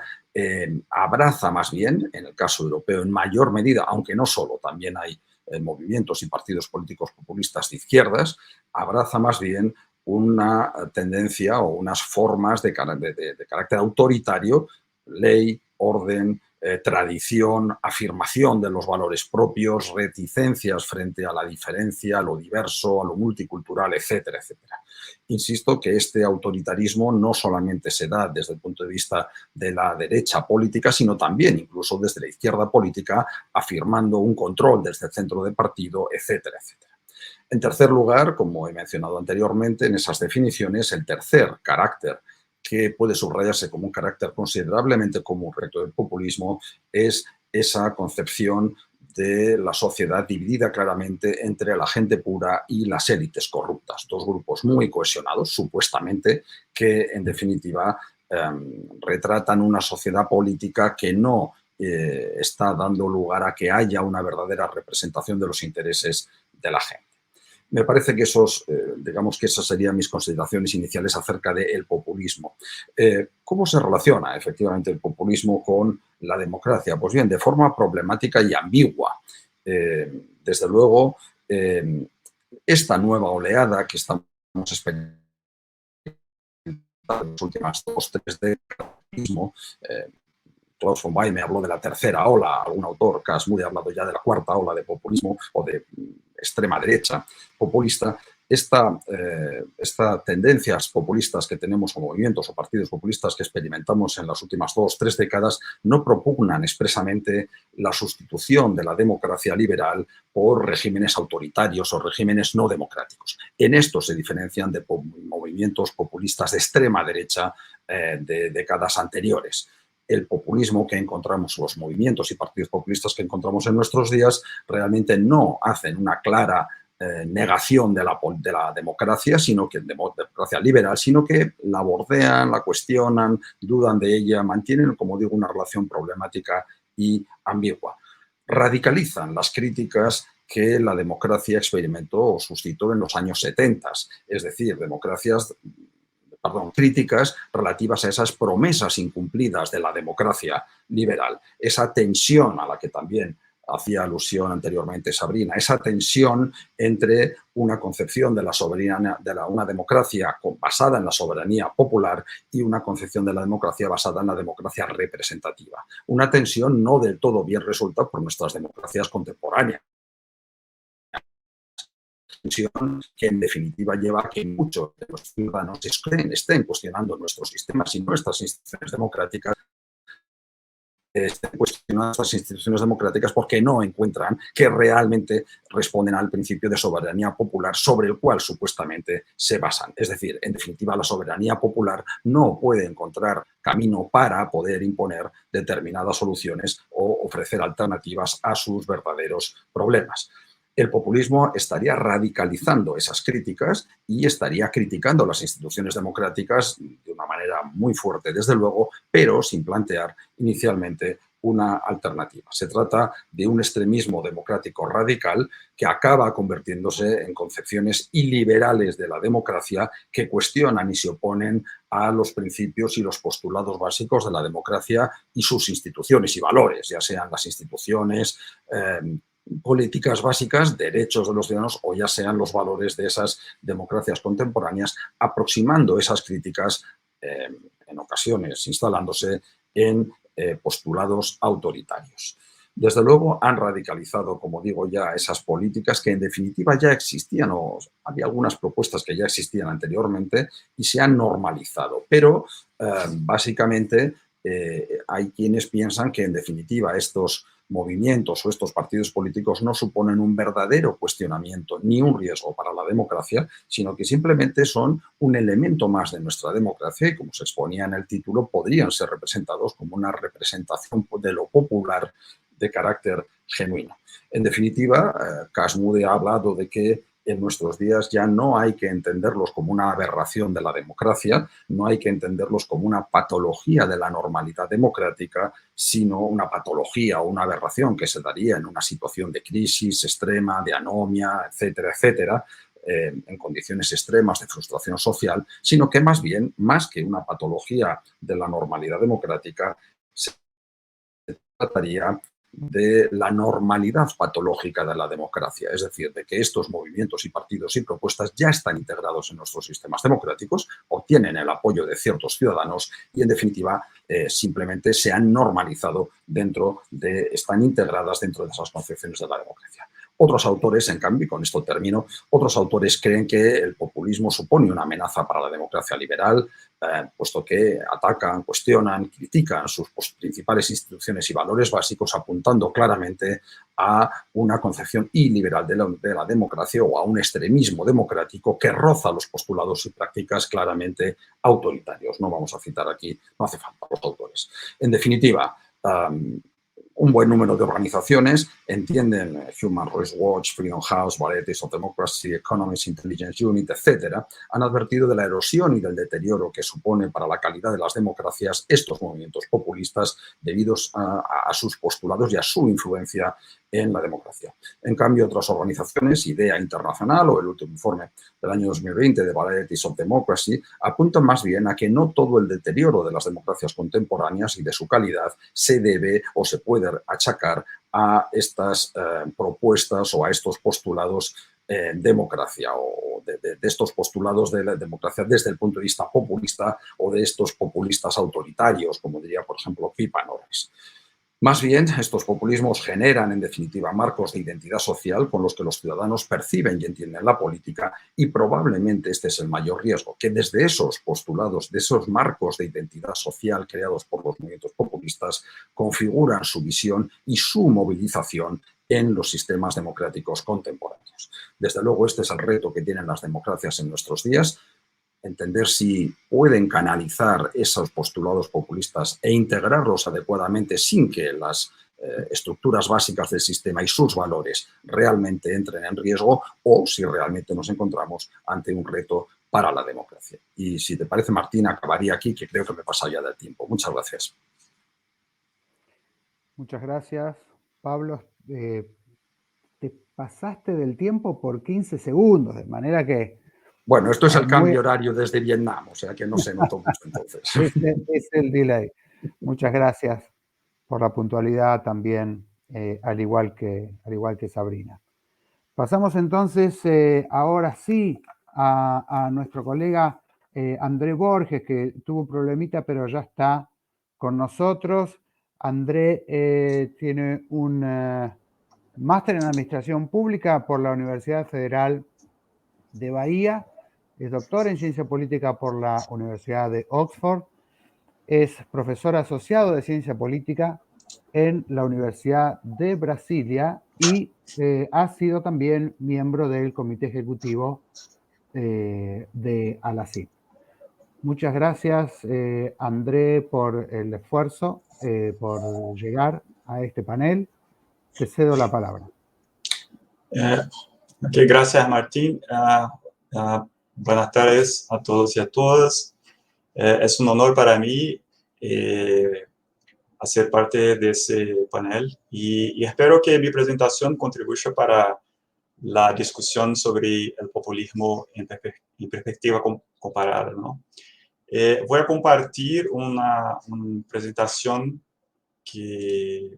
abraza más bien, en el caso europeo en mayor medida, aunque no solo, también hay movimientos y partidos políticos populistas de izquierdas, abraza más bien una tendencia o unas formas de carácter autoritario, ley, orden, tradición, afirmación de los valores propios, reticencias frente a la diferencia, a lo diverso, a lo multicultural, etcétera, etcétera. Insisto que este autoritarismo no solamente se da desde el punto de vista de la derecha política, sino también incluso desde la izquierda política, afirmando un control desde el centro de partido, etcétera, etcétera. En tercer lugar, como he mencionado anteriormente, en esas definiciones, el tercer carácter que puede subrayarse como un carácter considerablemente común respecto del populismo es esa concepción de la sociedad dividida claramente entre la gente pura y las élites corruptas, dos grupos muy cohesionados, supuestamente, que en definitiva retratan una sociedad política que no está dando lugar a que haya una verdadera representación de los intereses de la gente. Me parece que digamos que esas serían mis consideraciones iniciales acerca del populismo. ¿Cómo se relaciona efectivamente el populismo con la democracia? Pues bien, de forma problemática y ambigua. Desde luego, esta nueva oleada que estamos experimentando en las últimas 2 o 3 décadas, Klaus von Weih me habló de la tercera ola, algún autor, Cas Mudde, ha hablado ya de la cuarta ola de populismo o de extrema derecha populista. Estas tendencias populistas que tenemos o movimientos o partidos populistas que experimentamos en las últimas 2 o 3 décadas no propugnan expresamente la sustitución de la democracia liberal por regímenes autoritarios o regímenes no democráticos. En esto se diferencian de movimientos populistas de extrema derecha de décadas anteriores. el populismo que encontramos, los movimientos y partidos populistas que encontramos en nuestros días, realmente no hacen una clara negación de la democracia, sino que democracia liberal, sino que la bordean, la cuestionan, dudan de ella, mantienen, como digo, una relación problemática y ambigua. Radicalizan las críticas que la democracia experimentó o suscitó en los años 70, es decir, críticas relativas a esas promesas incumplidas de la democracia liberal, esa tensión a la que también hacía alusión anteriormente Sabrina, esa tensión entre una concepción de la soberanía, una democracia basada en la soberanía popular y una concepción de la democracia basada en la democracia representativa. Una tensión no del todo bien resuelta por nuestras democracias contemporáneas, que en definitiva lleva a que muchos de los ciudadanos estén cuestionando nuestros sistemas y nuestras instituciones democráticas, estén cuestionando estas instituciones democráticas porque no encuentran que realmente responden al principio de soberanía popular sobre el cual supuestamente se basan. Es decir, en definitiva, la soberanía popular no puede encontrar camino para poder imponer determinadas soluciones o ofrecer alternativas a sus verdaderos problemas. El populismo estaría radicalizando esas críticas y estaría criticando las instituciones democráticas de una manera muy fuerte, desde luego, pero sin plantear inicialmente una alternativa. Se trata de un extremismo democrático radical que acaba convirtiéndose en concepciones iliberales de la democracia que cuestionan y se oponen a los principios y los postulados básicos de la democracia y sus instituciones y valores, ya sean las instituciones políticas básicas, derechos de los ciudadanos o ya sean los valores de esas democracias contemporáneas, aproximando esas críticas en ocasiones, instalándose en postulados autoritarios. Desde luego han radicalizado, como digo ya, esas políticas que en definitiva ya existían o había algunas propuestas que ya existían anteriormente y se han normalizado, pero básicamente hay quienes piensan que en definitiva estos movimientos o estos partidos políticos no suponen un verdadero cuestionamiento ni un riesgo para la democracia, sino que simplemente son un elemento más de nuestra democracia y, como se exponía en el título, podrían ser representados como una representación de lo popular de carácter genuino. En definitiva, Kashmuri ha hablado de que en nuestros días ya no hay que entenderlos como una aberración de la democracia, no hay que entenderlos como una patología de la normalidad democrática, sino una patología o una aberración que se daría en una situación de crisis extrema, de anomia, etcétera, etcétera, en condiciones extremas de frustración social, sino que más bien, más que una patología de la normalidad democrática, se trataría de la normalidad patológica de la democracia, es decir, de que estos movimientos y partidos y propuestas ya están integrados en nuestros sistemas democráticos, obtienen el apoyo de ciertos ciudadanos y, en definitiva, simplemente se han normalizado están integradas dentro de esas concepciones de la democracia. Otros autores, en cambio, y con esto termino, otros autores creen que el populismo supone una amenaza para la democracia liberal, puesto que atacan, cuestionan, critican sus principales instituciones y valores básicos, apuntando claramente a una concepción iliberal de la democracia o a un extremismo democrático que roza los postulados y prácticas claramente autoritarios. No vamos a citar aquí, no hace falta los autores. En definitiva, un buen número de organizaciones entienden Human Rights Watch, Freedom House, Varieties of Democracy, Economist Intelligence Unit, etcétera, han advertido de la erosión y del deterioro que supone para la calidad de las democracias estos movimientos populistas debido a sus postulados y a su influencia en la democracia. En cambio, otras organizaciones, IDEA Internacional o el último informe del año 2020 de Varieties of Democracy, apuntan más bien a que no todo el deterioro de las democracias contemporáneas y de su calidad se debe o se puede achacar a estas propuestas o a estos postulados democracia o de estos postulados de la democracia desde el punto de vista populista o de estos populistas autoritarios, como diría, por ejemplo, Pipa Norris. Más bien, estos populismos generan, en definitiva, marcos de identidad social con los que los ciudadanos perciben y entienden la política y probablemente este es el mayor riesgo, que desde esos postulados, de esos marcos de identidad social creados por los movimientos populistas, configuran su visión y su movilización en los sistemas democráticos contemporáneos. Desde luego, este es el reto que tienen las democracias en nuestros días. entender si pueden canalizar esos postulados populistas e integrarlos adecuadamente sin que las estructuras básicas del sistema y sus valores realmente entren en riesgo, o si realmente nos encontramos ante un reto para la democracia. Y si te parece, Martín, acabaría aquí, que creo que me pasa ya del tiempo. Muchas gracias. Muchas gracias, Pablo. Te pasaste del tiempo por 15 segundos, de manera que... Bueno, esto es el cambio horario desde Vietnam, o sea que no se notó mucho entonces. Es el delay. Muchas gracias por la puntualidad también, al igual que Sabrina. Pasamos entonces ahora sí a nuestro colega André Borges, que tuvo un problemita, pero ya está con nosotros. André tiene un máster en Administración Pública por la Universidad Federal de Bahía, es doctor en Ciencia Política por la Universidad de Oxford, es profesor asociado de Ciencia Política en la Universidad de Brasilia y ha sido también miembro del Comité Ejecutivo de ALACIP. Muchas gracias, André, por el esfuerzo, por llegar a este panel. Te cedo la palabra. Gracias, Martín. Buenas tardes a todos y a todas. Es un honor para mí hacer parte de ese panel y espero que mi presentación contribuya para la discusión sobre el populismo en perspectiva comparada, ¿no? Voy a compartir una presentación que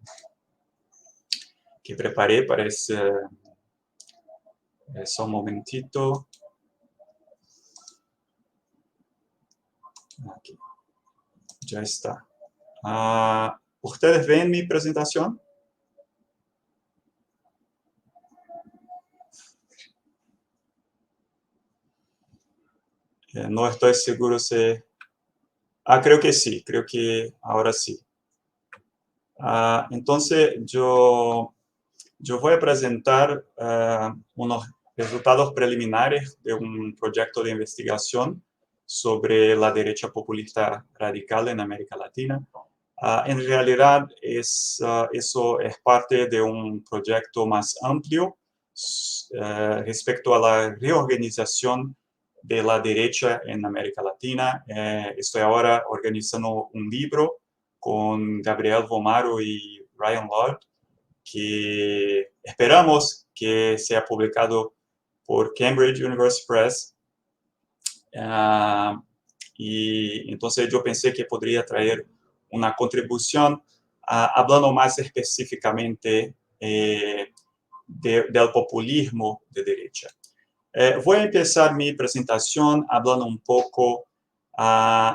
preparé para ese... Só un momentito. Aquí. Ya está. ¿Ustedes ven mi presentación? No estoy seguro si... creo que sí. Creo que ahora sí. Entonces, yo voy a presentar unos resultados preliminares de un proyecto de investigación sobre la derecha populista radical en América Latina. En realidad, eso es parte de un proyecto más amplio respecto a la reorganización de la derecha en América Latina. Estoy ahora organizando un libro con Gabriel Vomaro y Ryan Lord, que esperamos que sea publicado por Cambridge University Press. Y entonces yo pensé que podría traer una contribución hablando más específicamente del populismo de derecha. Voy a empezar mi presentación hablando un poco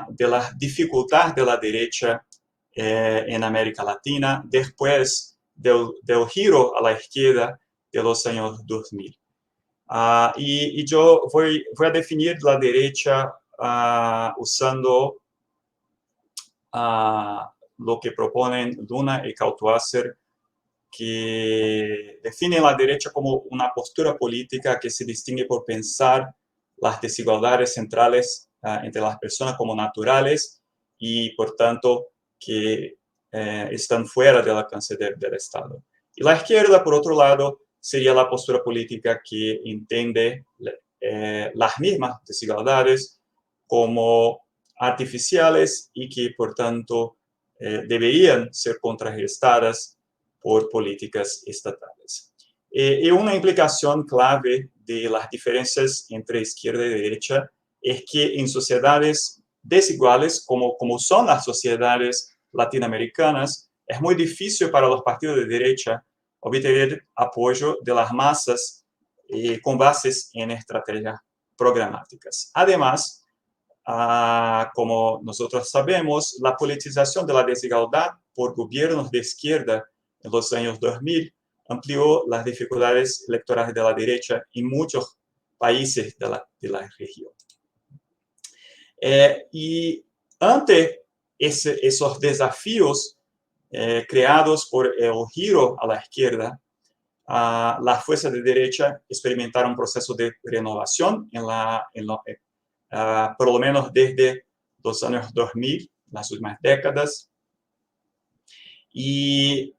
de las dificultades de la derecha en América Latina después del giro a la izquierda de los años 2000. Y yo voy a definir la derecha usando lo que proponen Luna y Kauthwaser, que definen la derecha como una postura política que se distingue por pensar las desigualdades centrales entre las personas como naturales y, por tanto, que están fuera del alcance del Estado. Y la izquierda, por otro lado, sería la postura política que entiende las mismas desigualdades como artificiales y que, por tanto, deberían ser contrarrestadas por políticas estatales. Y una implicación clave de las diferencias entre izquierda y derecha es que en sociedades desiguales, como son las sociedades latinoamericanas, es muy difícil para los partidos de derecha obtener apoyo de las masas con bases en estrategias programáticas. Además, como nosotros sabemos, la politización de la desigualdad por gobiernos de izquierda en los años 2000 amplió las dificultades electorales de la derecha en muchos países de la región. Y ante esos desafíos creados por el giro a la izquierda, las fuerzas de derecha experimentaron un proceso de renovación en por lo menos desde los años 2000, las últimas décadas. Y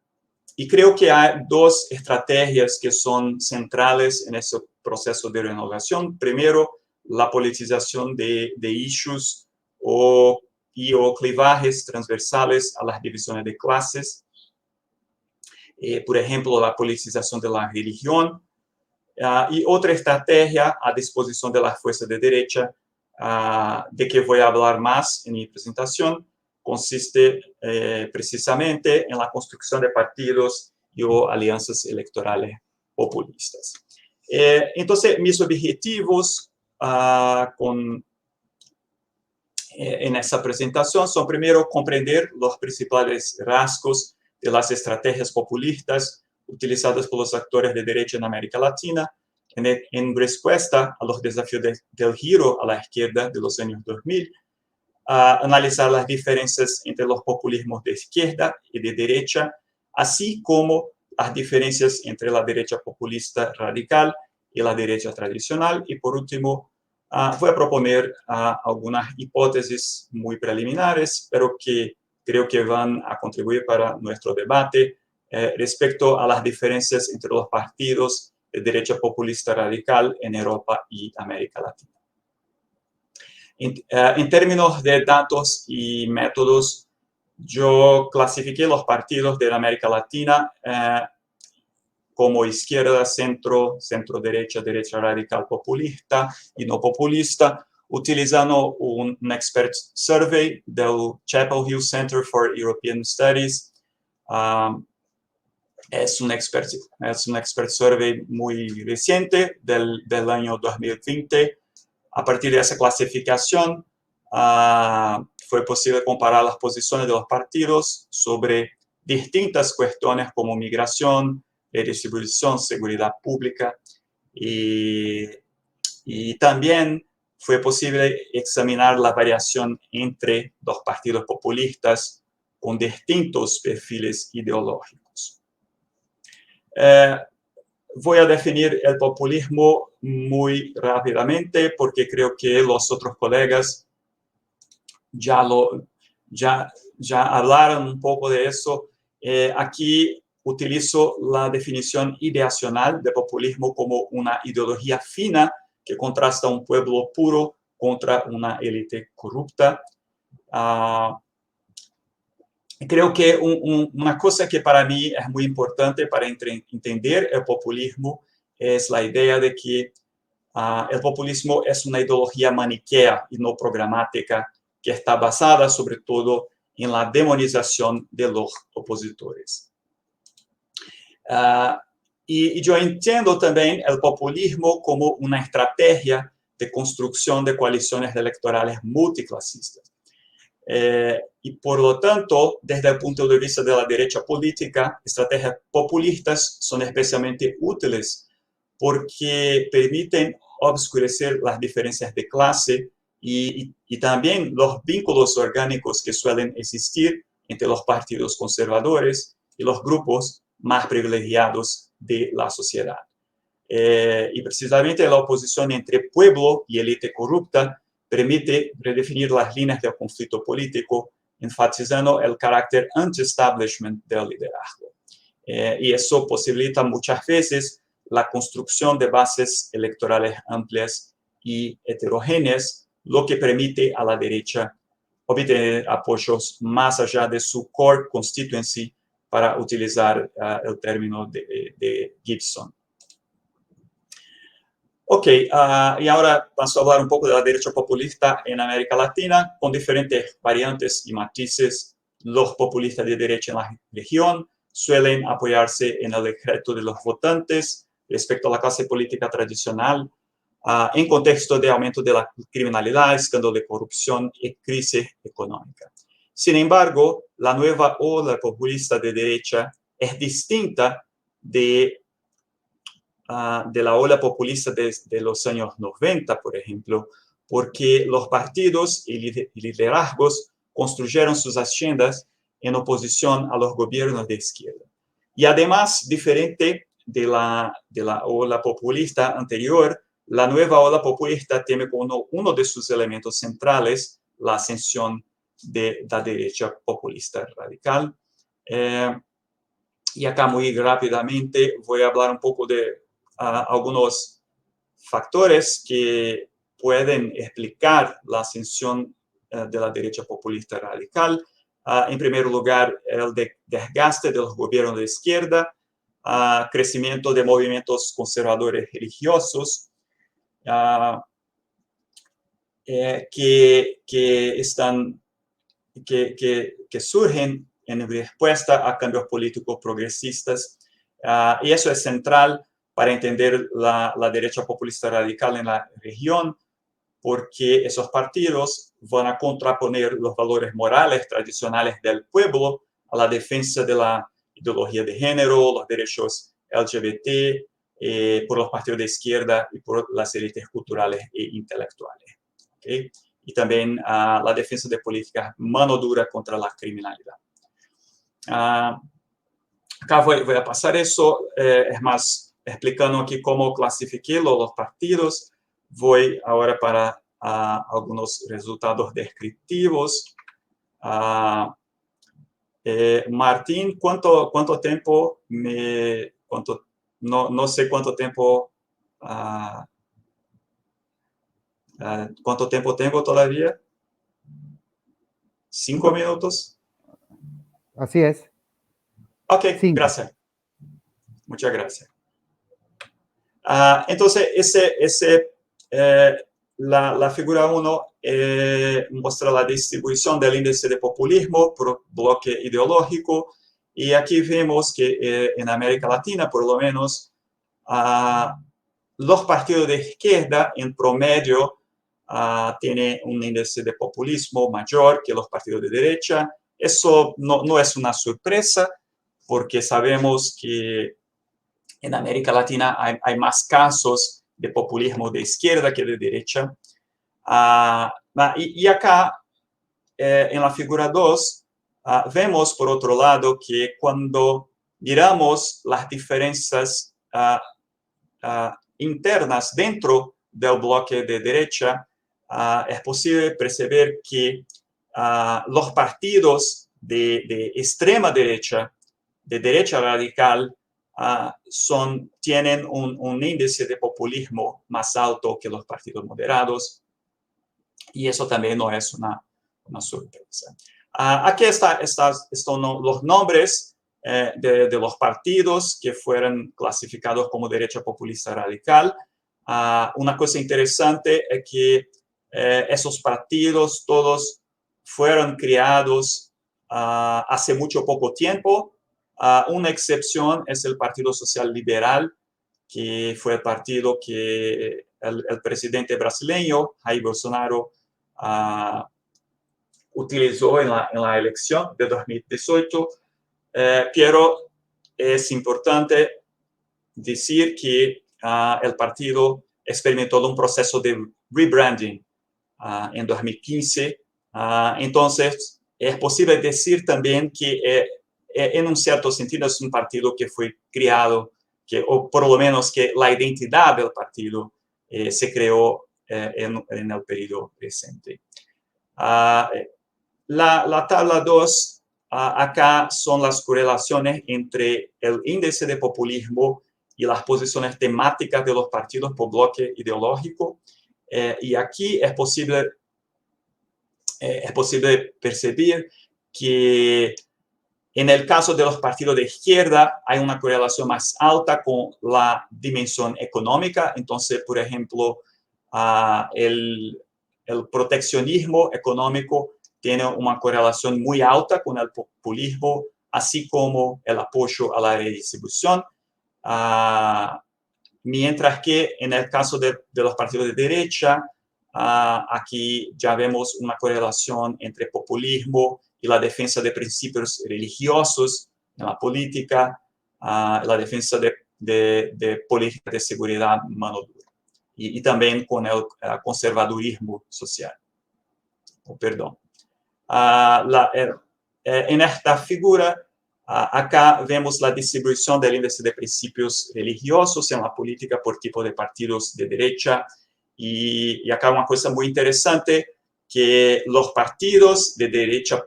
creo que hay dos estrategias que son centrales en ese proceso de renovación. Primero, la politización de issues o clivajes transversales a las divisiones de clases. Por ejemplo, la politización de la religión. Y otra estrategia a disposición de las fuerzas de derecha, de que voy a hablar más en mi presentación, consiste precisamente en la construcción de partidos o alianzas electorales populistas. Entonces, mis objetivos en esta presentación son, primero, comprender los principales rasgos de las estrategias populistas utilizadas por los actores de derecha en América Latina en respuesta a los desafíos del giro a la izquierda de los años 2000, analizar las diferencias entre los populismos de izquierda y de derecha, así como las diferencias entre la derecha populista radical y la derecha tradicional. Y por último, voy a proponer algunas hipótesis muy preliminares, pero que creo que van a contribuir para nuestro debate respecto a las diferencias entre los partidos de derecha populista radical en Europa y América Latina. En términos de datos y métodos, yo clasifiqué los partidos de América Latina como izquierda, centro, centro-derecha, derecha radical populista y no populista, utilizando un expert survey del Chapel Hill Center for European Studies. Es un expert survey muy reciente del año 2020. A partir de esa clasificación, fue posible comparar las posiciones de los partidos sobre distintas cuestiones como migración, redistribución, seguridad pública, y también fue posible examinar la variación entre los partidos populistas con distintos perfiles ideológicos. Voy a definir el populismo muy rápidamente porque creo que los otros colegas ya hablaron un poco de eso. Aquí utilizo la definición ideacional de populismo como una ideología fina que contrasta un pueblo puro contra una élite corrupta. Creo que una cosa que para mí es muy importante para entender el populismo es la idea de que el populismo es una ideología maniquea y no programática que está basada sobre todo en la demonización de los opositores. Y yo entiendo también el populismo como una estrategia de construcción de coaliciones electorales multiclasistas. Y por lo tanto, desde el punto de vista de la derecha política, estrategias populistas son especialmente útiles porque permiten obscurecer las diferencias de clase y también los vínculos orgánicos que suelen existir entre los partidos conservadores y los grupos más privilegiados de la sociedad. Y precisamente la oposición entre pueblo y élite corrupta permite redefinir las líneas del conflicto político, enfatizando el carácter anti-establishment del liderazgo. Y eso posibilita muchas veces la construcción de bases electorales amplias y heterogéneas, lo que permite a la derecha obtener apoyos más allá de su core constituency, para utilizar el término de Gibson. Ok, y ahora paso a hablar un poco de la derecha populista en América Latina, con diferentes variantes y matices. Los populistas de derecha en la región suelen apoyarse en el decreto de los votantes respecto a la clase política tradicional, en contexto de aumento de la criminalidad, escándalo de corrupción y crisis económica. Sin embargo, la nueva ola populista de derecha es distinta de la ola populista de los años 90, por ejemplo, porque los partidos y liderazgos construyeron sus agendas en oposición a los gobiernos de izquierda. Y además, diferente de la ola populista anterior, la nueva ola populista tiene como uno de sus elementos centrales la ascensión de la derecha populista radical. Y acá muy rápidamente voy a hablar un poco de algunos factores que pueden explicar la ascensión de la derecha populista radical. En primer lugar, el desgaste de los gobiernos de izquierda, crecimiento de movimientos conservadores religiosos, que surgen en respuesta a cambios políticos progresistas. Y eso es central para entender la derecha populista radical en la región, porque esos partidos van a contraponer los valores morales tradicionales del pueblo a la defensa de la ideología de género, los derechos LGBT, por los partidos de izquierda y por las élites culturales e intelectuales. ¿Okay? Y también la defensa de políticas mano dura contra la criminalidad. Acá voy a pasar eso, es más explicando aquí cómo clasifiqué los partidos. Voy ahora para algunos resultados descriptivos. Martín, ¿cuánto tiempo no sé cuánto tiempo, cuánto tiempo tengo todavía? 5 minutos. Así es. Ok, 5. gracias. Muchas gracias. Entonces, la figura 1 muestra la distribución del índice de populismo por bloque ideológico, y aquí vemos que en América Latina, por lo menos, los partidos de izquierda en promedio tienen un índice de populismo mayor que los partidos de derecha. Eso no es una sorpresa, porque sabemos que en América Latina hay más casos de populismo de izquierda que de derecha. Y acá, en la figura 2, vemos, por otro lado, que cuando miramos las diferencias internas dentro del bloque de derecha, es posible percibir que los partidos de extrema derecha, de derecha radical, tienen un índice de populismo más alto que los partidos moderados, y eso también no es una sorpresa. Aquí están los nombres de los partidos que fueron clasificados como derecha populista radical. Una cosa interesante es que esos partidos todos fueron creados hace mucho poco tiempo. Una excepción es el Partido Social Liberal, que fue el partido que el presidente brasileño, Jair Bolsonaro, utilizó en la elección de 2018, pero es importante decir que el partido experimentó un proceso de rebranding en 2015. Entonces, es posible decir también que en un cierto sentido es un partido que fue creado, o por lo menos que la identidad del partido se creó en el periodo reciente. La tabla 2, acá son las correlaciones entre el índice de populismo y las posiciones temáticas de los partidos por bloque ideológico. Y aquí es posible percibir que en el caso de los partidos de izquierda hay una correlación más alta con la dimensión económica. Entonces, por ejemplo, el proteccionismo económico tiene una correlación muy alta con el populismo, así como el apoyo a la redistribución. Mientras que en el caso de los partidos de derecha, aquí ya vemos una correlación entre populismo y la defensa de principios religiosos en la política, la defensa de políticas de seguridad mano dura, y también con el conservadurismo social. Perdón. En esta figura Acá vemos la distribución del índice de principios religiosos en la política por tipo de partidos de derecha. Y acá una cosa muy interesante, que los partidos de derecha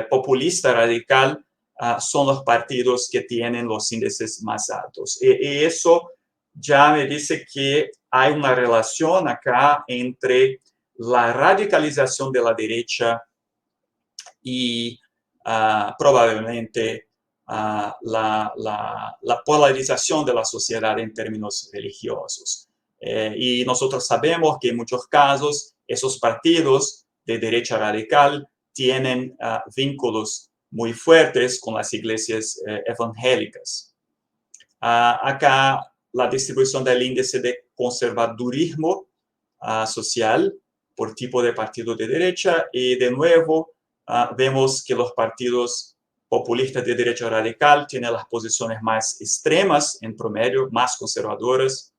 populista radical son los partidos que tienen los índices más altos. Y eso ya me dice que hay una relación acá entre la radicalización de la derecha y probablemente la polarización de la sociedad en términos religiosos. Y nosotros sabemos que en muchos casos esos partidos de derecha radical tienen vínculos muy fuertes con las iglesias evangélicas. Acá la distribución del índice de conservadurismo social por tipo de partido de derecha, y de nuevo vemos que los partidos populistas de derecha radical tienen las posiciones más extremas en promedio, más conservadoras.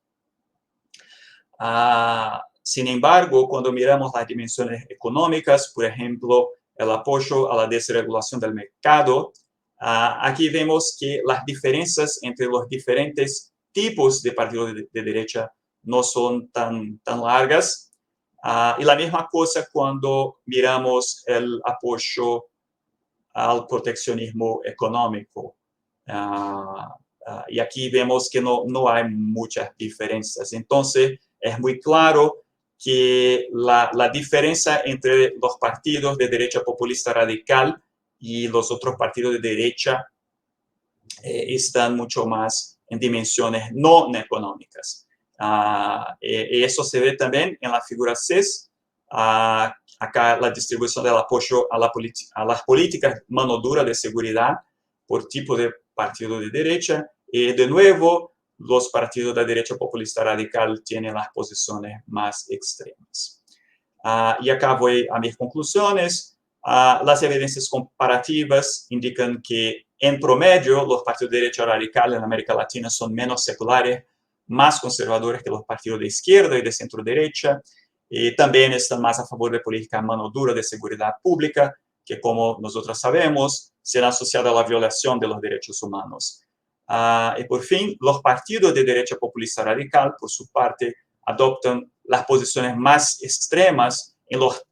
Sin embargo, cuando miramos las dimensiones económicas, por ejemplo, el apoyo a la desregulación del mercado, aquí vemos que las diferencias entre los diferentes tipos de partidos de derecha no son tan largas. Y la misma cosa cuando miramos el apoyo al proteccionismo económico. Y aquí vemos que no hay muchas diferencias. Entonces, es muy claro que la diferencia entre los partidos de derecha populista radical y los otros partidos de derecha están mucho más en dimensiones no económicas. Y eso se ve también en la figura 6, acá la distribución del apoyo a las políticas mano dura de seguridad por tipo de partido de derecha. Y de nuevo, los partidos de derecha populista radical tienen las posiciones más extremas. Y acá voy a mis conclusiones. Las evidencias comparativas indican que en promedio los partidos de derecha radical en América Latina son menos seculares, más conservadores que los partidos de izquierda y de centro derecha, y también están más a favor de políticas mano dura de seguridad pública, que como nosotros sabemos, será asociada a la violación de los derechos humanos. Y por fin, los partidos de derecha populista radical, por su parte, adoptan las posiciones más extremas en los,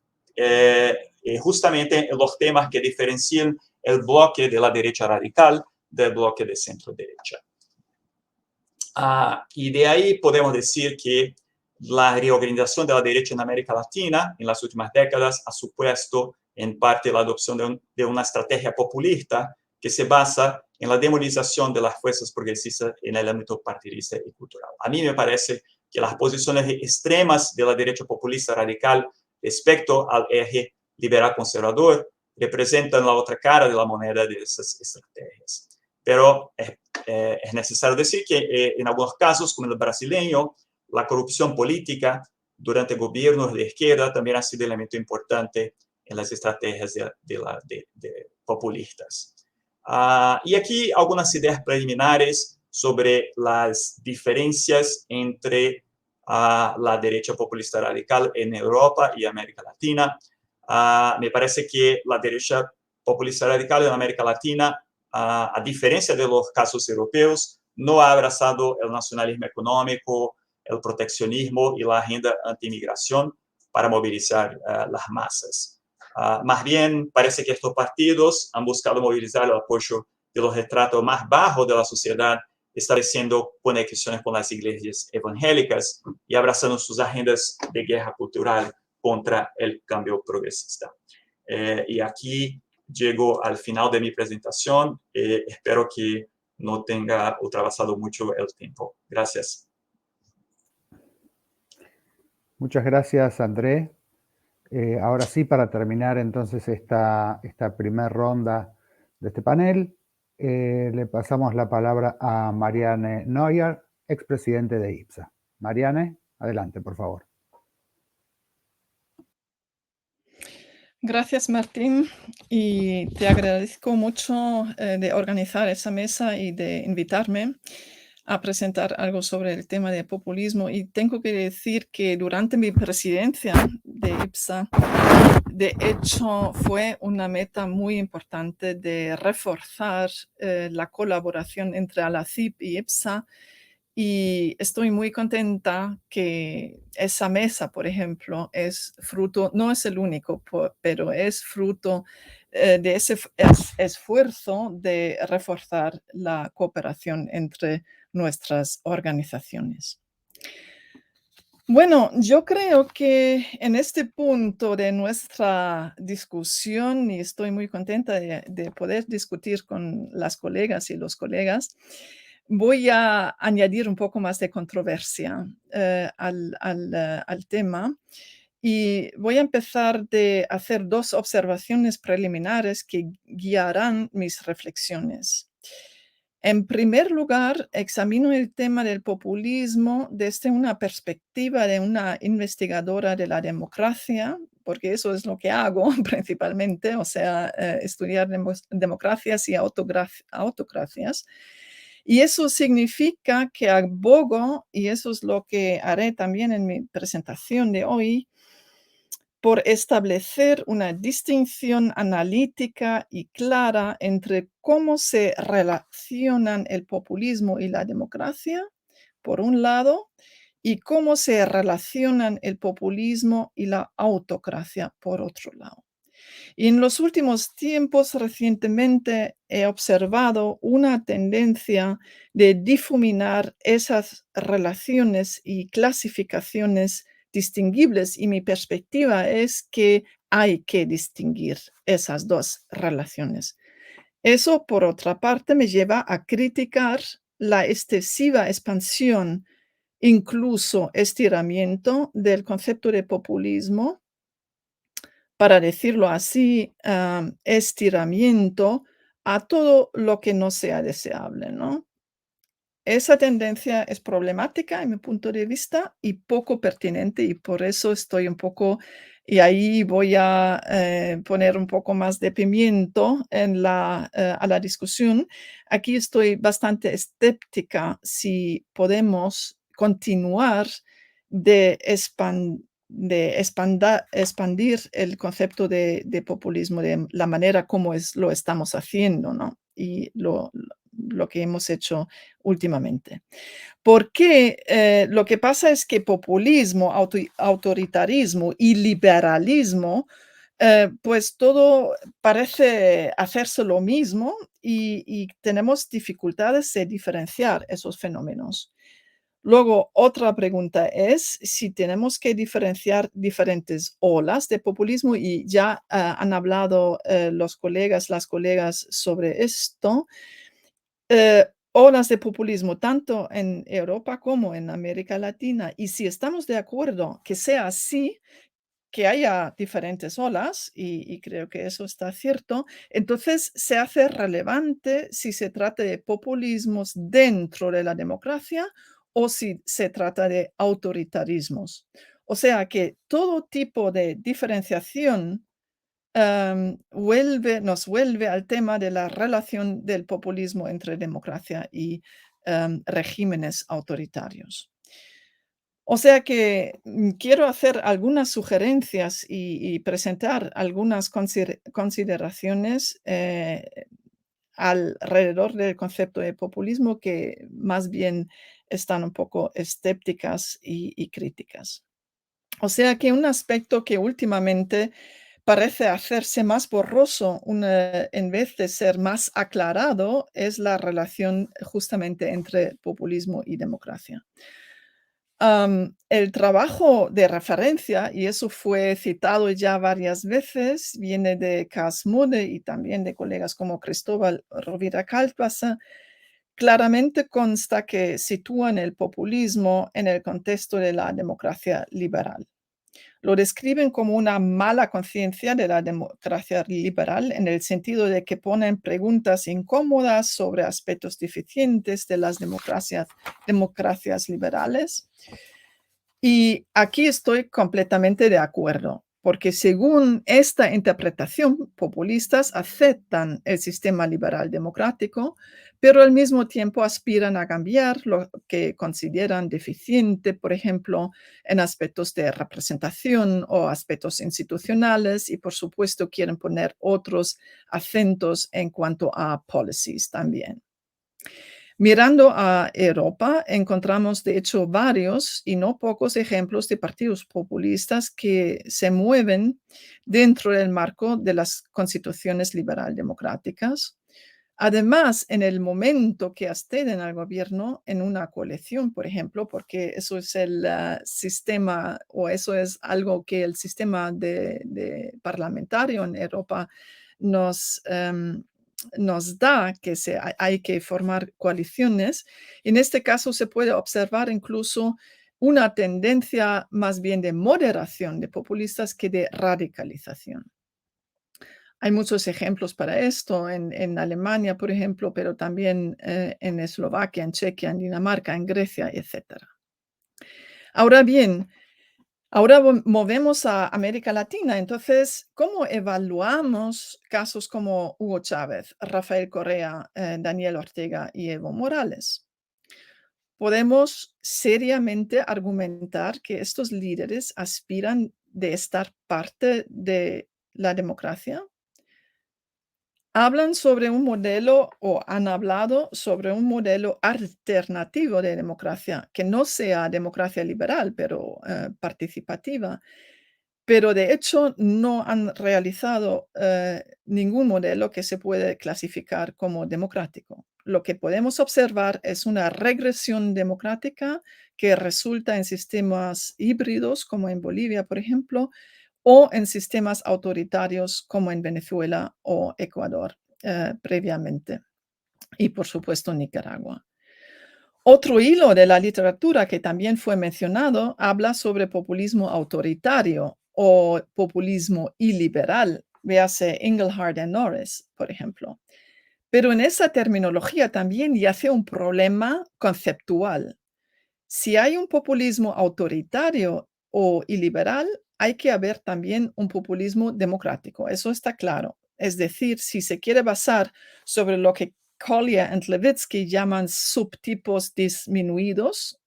justamente en los temas que diferencian el bloque de la derecha radical del bloque de centro derecha. Y de ahí podemos decir que la reorganización de la derecha en América Latina en las últimas décadas ha supuesto en parte la adopción de una estrategia populista que se basa en la demonización de las fuerzas progresistas en el ámbito partidista y cultural. A mí me parece que las posiciones extremas de la derecha populista radical respecto al eje liberal conservador representan la otra cara de la moneda de esas estrategias. Pero es necesario decir que en algunos casos, como el brasileño, la corrupción política durante gobiernos de izquierda también ha sido un elemento importante en las estrategias de populistas. Y aquí algunas ideas preliminares sobre las diferencias entre la derecha populista radical en Europa y América Latina. Me parece que la derecha populista radical en América Latina, a diferencia de los casos europeos, no ha abrazado el nacionalismo económico, el proteccionismo y la agenda anti-inmigración para movilizar las masas. Más bien, parece que estos partidos han buscado movilizar el apoyo de los estratos más bajos de la sociedad, estableciendo conexiones con las iglesias evangélicas y abrazando sus agendas de guerra cultural contra el cambio progresista. Y aquí llego al final de mi presentación. Espero que no tenga ultrapasado mucho el tiempo. Gracias. Muchas gracias, André. Ahora sí, para terminar entonces esta primera ronda de este panel, le pasamos la palabra a Marianne Neuer, expresidente de IPSA. Marianne, adelante, por favor. Gracias, Martín, y te agradezco mucho de organizar esa mesa y de invitarme a presentar algo sobre el tema de populismo. Y tengo que decir que durante mi presidencia de IPSA de hecho, fue una meta muy importante de reforzar la colaboración entre ALACIP y IPSA, y estoy muy contenta que esa mesa, por ejemplo, es fruto, no es el único, pero es fruto de ese esfuerzo de reforzar la cooperación entre nuestras organizaciones. Bueno, yo creo que en este punto de nuestra discusión, y estoy muy contenta de poder discutir con las colegas y los colegas, voy a añadir un poco más de controversia al tema, y voy a empezar de hacer 2 observaciones preliminares que guiarán mis reflexiones. En primer lugar, examino el tema del populismo desde una perspectiva de una investigadora de la democracia, porque eso es lo que hago principalmente, o sea, estudiar democracias y autocracias. Y eso significa que abogo, y eso es lo que haré también en mi presentación de hoy, por establecer una distinción analítica y clara entre cómo se relacionan el populismo y la democracia, por un lado, y cómo se relacionan el populismo y la autocracia, por otro lado. Y en los últimos tiempos, recientemente, he observado una tendencia de difuminar esas relaciones y clasificaciones distinguibles, y mi perspectiva es que hay que distinguir esas 2 relaciones. Eso, por otra parte, me lleva a criticar la excesiva expansión, incluso estiramiento, del concepto de populismo, para decirlo así, estiramiento a todo lo que no sea deseable, ¿no? Esa tendencia es problemática en mi punto de vista y poco pertinente, y por eso estoy un poco, y ahí voy a poner un poco más de pimiento a la discusión. Aquí estoy bastante escéptica si podemos continuar de expandir el concepto de populismo de la manera como lo estamos haciendo, ¿no? Y lo que hemos hecho últimamente. Porque lo que pasa es que populismo, autoritarismo y liberalismo, pues todo parece hacerse lo mismo, y tenemos dificultades de diferenciar esos fenómenos. Luego, otra pregunta es si tenemos que diferenciar diferentes olas de populismo, y ya han hablado las colegas sobre esto. Olas de populismo tanto en Europa como en América Latina. Y si estamos de acuerdo que sea así, que haya diferentes olas, y creo que eso está cierto, entonces se hace relevante si se trata de populismos dentro de la democracia o si se trata de autoritarismos. O sea que todo tipo de diferenciación nos vuelve al tema de la relación del populismo entre democracia y regímenes autoritarios. O sea que quiero hacer algunas sugerencias y presentar algunas consideraciones alrededor del concepto de populismo, que más bien están un poco escépticas y críticas. O sea que un aspecto que últimamente parece hacerse más borroso en vez de ser más aclarado es la relación justamente entre populismo y democracia. El trabajo de referencia, y eso fue citado ya varias veces, viene de Cas Mudde y también de colegas como Cristóbal Rovira Calpasa. Claramente consta que sitúan el populismo en el contexto de la democracia liberal. Lo describen como una mala conciencia de la democracia liberal, en el sentido de que ponen preguntas incómodas sobre aspectos deficientes de las democracias liberales. Y aquí estoy completamente de acuerdo, porque según esta interpretación, populistas aceptan el sistema liberal democrático, pero al mismo tiempo aspiran a cambiar lo que consideran deficiente, por ejemplo, en aspectos de representación o aspectos institucionales, y por supuesto quieren poner otros acentos en cuanto a policies también. Mirando a Europa, encontramos de hecho varios y no pocos ejemplos de partidos populistas que se mueven dentro del marco de las constituciones liberal-democráticas. Además, en el momento que acceden al gobierno en una coalición, por ejemplo, porque eso es el sistema, o eso es algo que el sistema de parlamentario en Europa nos da, que hay que formar coaliciones. En este caso se puede observar incluso una tendencia más bien de moderación de populistas que de radicalización. Hay muchos ejemplos para esto en Alemania, por ejemplo, pero también en Eslovaquia, en Chequia, en Dinamarca, en Grecia, etc. Ahora bien, ahora movemos a América Latina. Entonces, ¿cómo evaluamos casos como Hugo Chávez, Rafael Correa, Daniel Ortega y Evo Morales? Podemos seriamente argumentar que estos líderes aspiran de estar parte de la democracia. Hablan sobre un modelo, o han hablado sobre un modelo alternativo de democracia, que no sea democracia liberal, pero participativa. Pero de hecho no han realizado ningún modelo que se puede clasificar como democrático. Lo que podemos observar es una regresión democrática que resulta en sistemas híbridos, como en Bolivia, por ejemplo, o en sistemas autoritarios como en Venezuela o Ecuador previamente, y por supuesto Nicaragua. Otro hilo de la literatura que también fue mencionado habla sobre populismo autoritario o populismo iliberal, véase Engelhardt y Norris, por ejemplo. Pero en esa terminología también yace un problema conceptual. Si hay un populismo autoritario o iliberal, hay que haber también un populismo democrático. Eso está claro. Es decir, si se quiere basar sobre lo que Collier y Levitsky llaman subtipos disminuidos,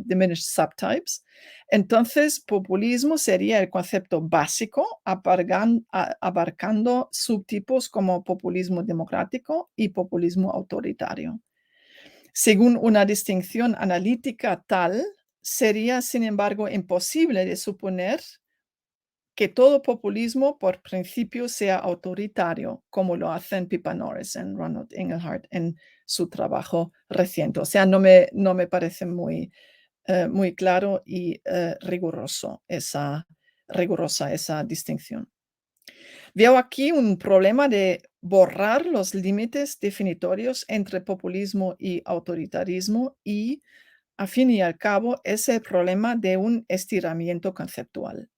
diminished subtypes, entonces populismo sería el concepto básico, abarcando subtipos como populismo democrático y populismo autoritario. Según una distinción analítica tal, sería, sin embargo, imposible de suponer que todo populismo por principio sea autoritario, como lo hacen Pippa Norris y Ronald Engelhardt en su trabajo reciente. O sea, no me parece muy claro y rigurosa esa distinción. Veo aquí un problema de borrar los límites definitorios entre populismo y autoritarismo y, a fin y al cabo, es el problema de un estiramiento conceptual.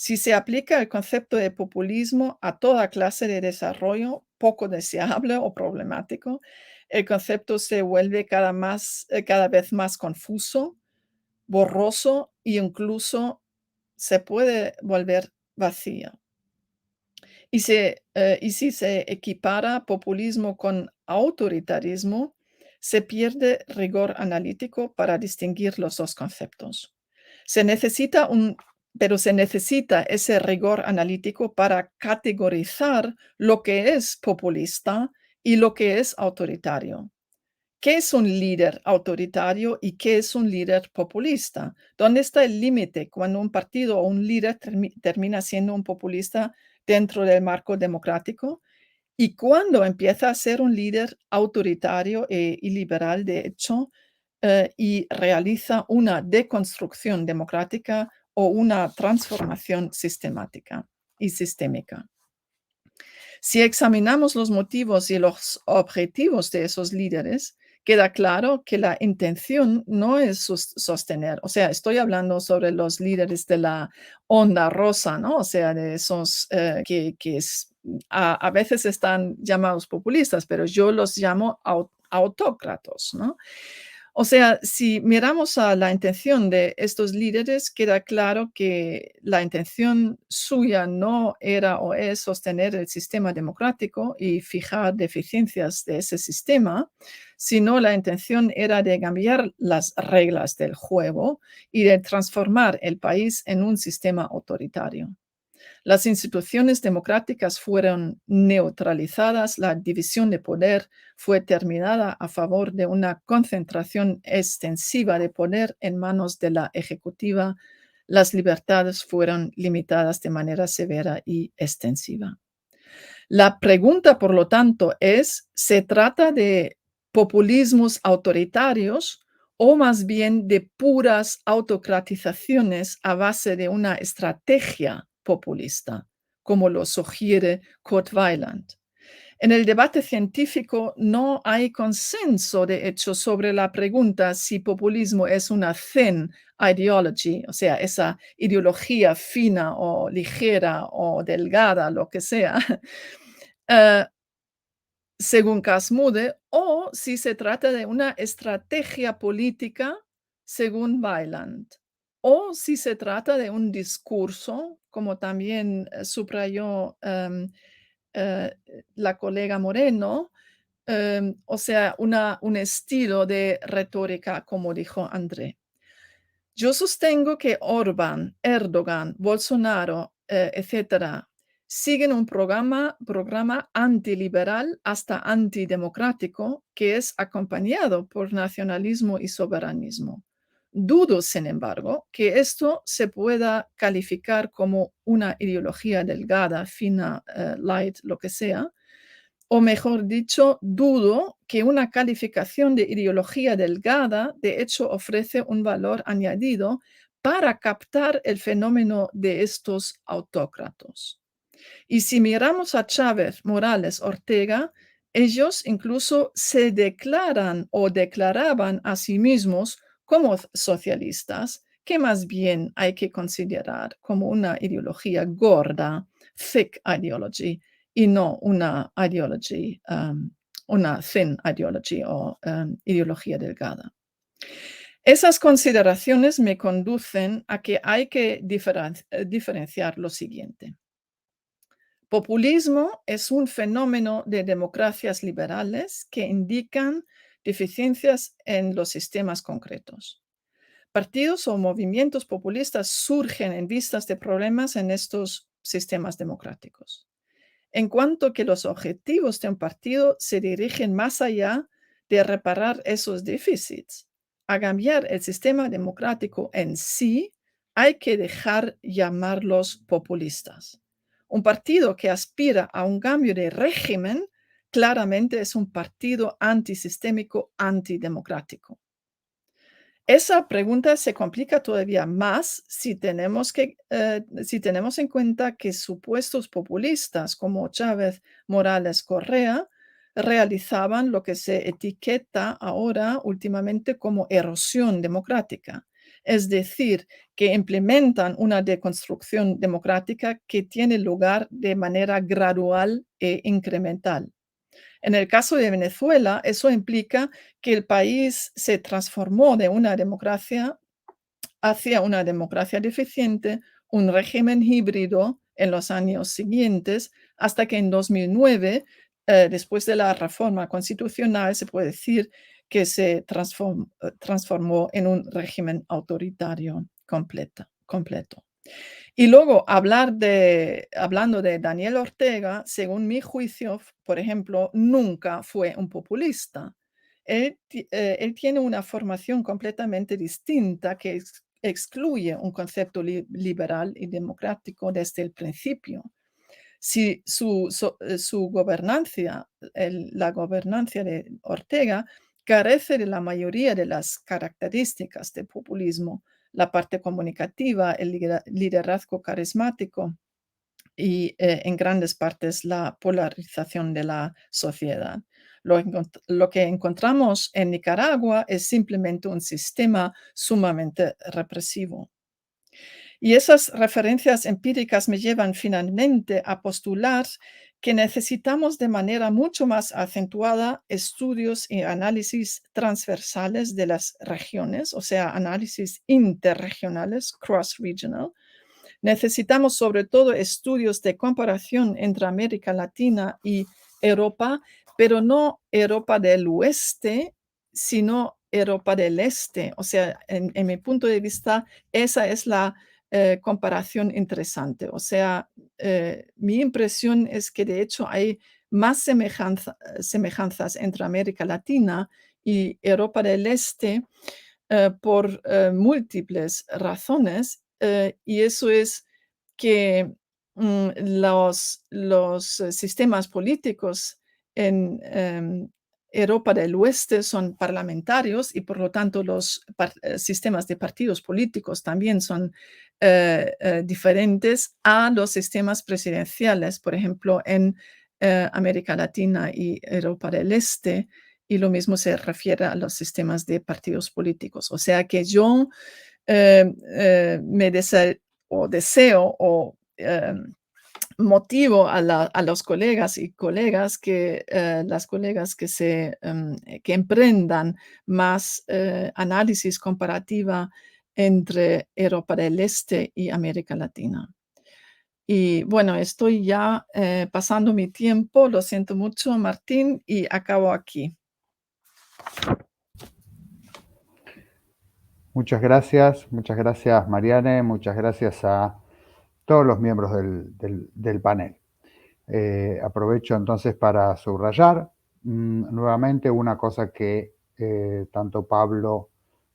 Si se aplica el concepto de populismo a toda clase de desarrollo poco deseable o problemático, el concepto se vuelve cada vez más confuso, borroso e incluso se puede volver vacío. Y si se equipara populismo con autoritarismo, se pierde rigor analítico para distinguir los dos conceptos. Pero se necesita ese rigor analítico para categorizar lo que es populista y lo que es autoritario. ¿Qué es un líder autoritario y qué es un líder populista? ¿Dónde está el límite cuando un partido o un líder termina siendo un populista dentro del marco democrático? ¿Y cuándo empieza a ser un líder autoritario y liberal, de hecho, y realiza una deconstrucción democrática o una transformación sistemática y sistémica? Si examinamos los motivos y los objetivos de esos líderes, queda claro que la intención no es sostener, o sea, estoy hablando sobre los líderes de la onda rosa, ¿no? O sea, de esos que a veces están llamados populistas, pero yo los llamo autócratas, ¿no? O sea, si miramos a la intención de estos líderes, queda claro que la intención suya no era o es sostener el sistema democrático y fijar deficiencias de ese sistema, sino la intención era de cambiar las reglas del juego y de transformar el país en un sistema autoritario. Las instituciones democráticas fueron neutralizadas, la división de poder fue terminada a favor de una concentración extensiva de poder en manos de la ejecutiva, las libertades fueron limitadas de manera severa y extensiva. La pregunta, por lo tanto, es, ¿se trata de populismos autoritarios o más bien de puras autocratizaciones a base de una estrategia populista, como lo sugiere Kurt Weiland? En el debate científico no hay consenso, de hecho, sobre la pregunta si populismo es una thin ideology, o sea, esa ideología fina o ligera o delgada, lo que sea, según Casmude, o si se trata de una estrategia política, según Weiland, o si se trata de un discurso, como también subrayó la colega Moreno, o sea, un estilo de retórica, como dijo André. Yo sostengo que Orbán, Erdogan, Bolsonaro, etcétera, siguen un programa antiliberal hasta antidemocrático que es acompañado por nacionalismo y soberanismo. Dudo, sin embargo, que esto se pueda calificar como una ideología delgada, fina, light, lo que sea, o mejor dicho, dudo que una calificación de ideología delgada de hecho ofrece un valor añadido para captar el fenómeno de estos autócratas. Y si miramos a Chávez, Morales, Ortega, ellos incluso se declaran o declaraban a sí mismos como socialistas, que más bien hay que considerar como una ideología gorda, thick ideology, y no una ideology, una thin ideology o ideología delgada. Esas consideraciones me conducen a que hay que diferenciar lo siguiente. Populismo es un fenómeno de democracias liberales que indican deficiencias en los sistemas concretos. Partidos o movimientos populistas surgen en vistas de problemas en estos sistemas democráticos. En cuanto que los objetivos de un partido se dirigen más allá de reparar esos déficits, a cambiar el sistema democrático en sí, hay que dejar llamarlos populistas. Un partido que aspira a un cambio de régimen claramente es un partido antisistémico, antidemocrático. Esa pregunta se complica todavía más si tenemos en cuenta que supuestos populistas como Chávez, Morales, Correa realizaban lo que se etiqueta ahora últimamente como erosión democrática, es decir, que implementan una deconstrucción democrática que tiene lugar de manera gradual e incremental. En el caso de Venezuela, eso implica que el país se transformó de una democracia hacia una democracia deficiente, un régimen híbrido en los años siguientes, hasta que en 2009, después de la reforma constitucional, se puede decir que se transformó en un régimen autoritario completo. Y luego, hablando de Daniel Ortega, según mi juicio, por ejemplo, nunca fue un populista. Él tiene una formación completamente distinta que excluye un concepto liberal y democrático desde el principio. Si su gobernancia, la gobernancia de Ortega, carece de la mayoría de las características del populismo, la parte comunicativa, el liderazgo carismático y en grandes partes la polarización de la sociedad. Lo que encontramos en Nicaragua es simplemente un sistema sumamente represivo. Y esas referencias empíricas me llevan finalmente a postular que necesitamos de manera mucho más acentuada estudios y análisis transversales de las regiones, o sea, análisis interregionales, cross-regional. Necesitamos sobre todo estudios de comparación entre América Latina y Europa, pero no Europa del oeste, sino Europa del este. O sea, en mi punto de vista, esa es la comparación interesante. O sea, mi impresión es que de hecho hay más semejanzas entre América Latina y Europa del Este por múltiples razones, y eso es que los sistemas políticos en Europa del Oeste son parlamentarios y por lo tanto los sistemas de partidos políticos también son diferentes a los sistemas presidenciales, por ejemplo, en América Latina y Europa del Este, y lo mismo se refiere a los sistemas de partidos políticos. O sea que yo me deseo o motivo a los colegas y colegas que las colegas que emprendan más análisis comparativa entre Europa del Este y América Latina. Y bueno, estoy ya pasando mi tiempo, lo siento mucho, Martín, y acabo aquí. Muchas gracias, Mariane, muchas gracias a todos los miembros del panel. Aprovecho entonces para subrayar nuevamente una cosa que tanto Pablo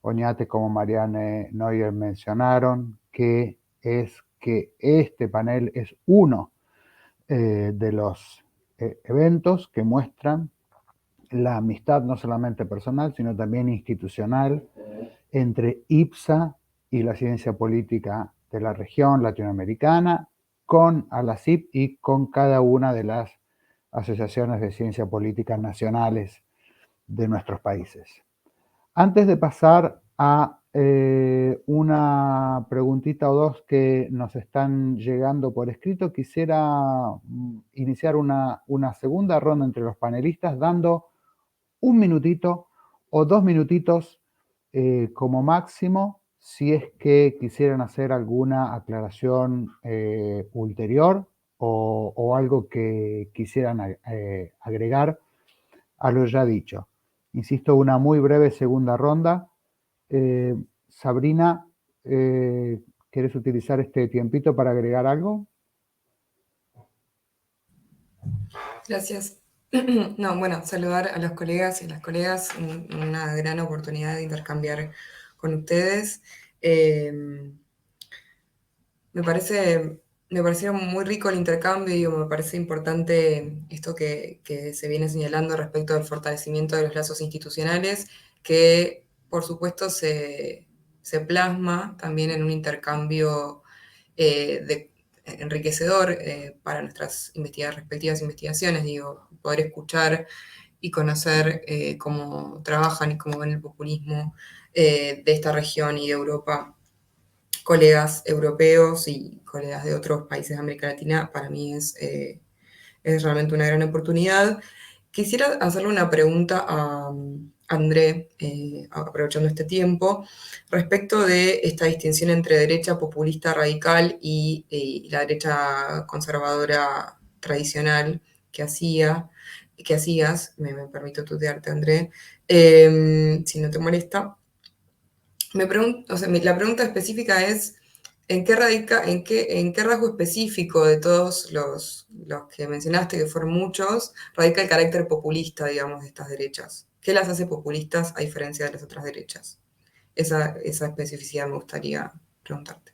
Oñate como Mariane Neuer mencionaron, que es que este panel es uno de los eventos que muestran la amistad no solamente personal, sino también institucional entre IPSA y la ciencia política de la región latinoamericana, con ALACIP y con cada una de las asociaciones de ciencia política nacionales de nuestros países. Antes de pasar a una preguntita o dos que nos están llegando por escrito, quisiera iniciar una segunda ronda entre los panelistas dando un minutito o 2 minutitos como máximo, si es que quisieran hacer alguna aclaración ulterior o algo que quisieran agregar a lo ya dicho. Insisto, una muy breve segunda ronda. Sabrina, ¿quieres utilizar este tiempito para agregar algo? Gracias. No, bueno, saludar a los colegas y a las colegas, una gran oportunidad de intercambiar con ustedes. Me pareció muy rico el intercambio y me parece importante esto que se viene señalando respecto del fortalecimiento de los lazos institucionales, que por supuesto se plasma también en un intercambio enriquecedor para nuestras respectivas investigaciones, digo, poder escuchar y conocer cómo trabajan y cómo ven el populismo de esta región y de Europa, colegas europeos y colegas de otros países de América Latina, para mí es realmente una gran oportunidad. Quisiera hacerle una pregunta a André, aprovechando este tiempo, respecto de esta distinción entre derecha populista radical y la derecha conservadora tradicional que hacías. Me permito tutearte, André, si no te molesta. La pregunta específica es, ¿en qué rasgo específico de todos los que mencionaste, que fueron muchos, radica el carácter populista, digamos, de estas derechas? ¿Qué las hace populistas a diferencia de las otras derechas? Esa especificidad me gustaría preguntarte.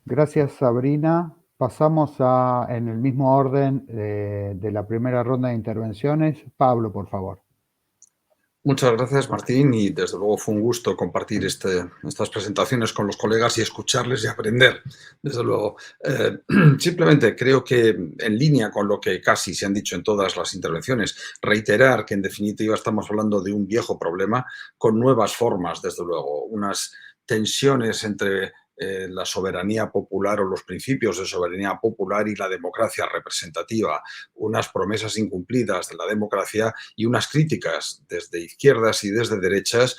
Gracias, Sabrina. Pasamos en el mismo orden de la primera ronda de intervenciones. Pablo, por favor. Muchas gracias, Martín, y desde luego fue un gusto compartir estas presentaciones con los colegas y escucharles y aprender, desde luego. Simplemente creo que en línea con lo que casi se han dicho en todas las intervenciones, reiterar que en definitiva estamos hablando de un viejo problema con nuevas formas, desde luego, unas tensiones entre la soberanía popular o los principios de soberanía popular y la democracia representativa, unas promesas incumplidas de la democracia y unas críticas desde izquierdas y desde derechas,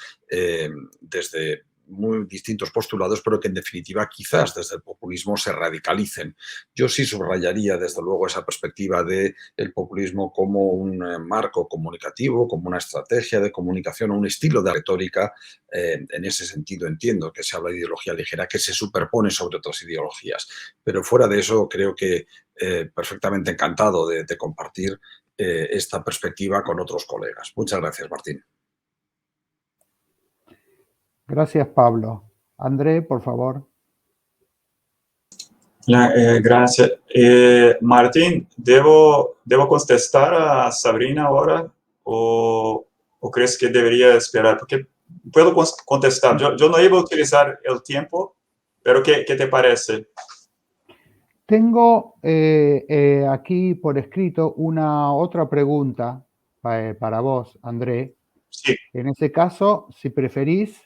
desde muy distintos postulados, pero que en definitiva quizás desde el populismo se radicalicen. Yo sí subrayaría desde luego esa perspectiva del populismo como un marco comunicativo, como una estrategia de comunicación o un estilo de retórica. En ese sentido entiendo que se habla de ideología ligera que se superpone sobre otras ideologías, pero fuera de eso creo que perfectamente encantado de compartir esta perspectiva con otros colegas. Muchas gracias, Martín. Gracias, Pablo. André, por favor. Gracias. Martín, ¿debo contestar a Sabrina ahora o crees que debería esperar? Porque puedo contestar. Yo no iba a utilizar el tiempo, pero ¿qué te parece? Tengo aquí por escrito una otra pregunta para vos, André. Sí. En ese caso, si preferís,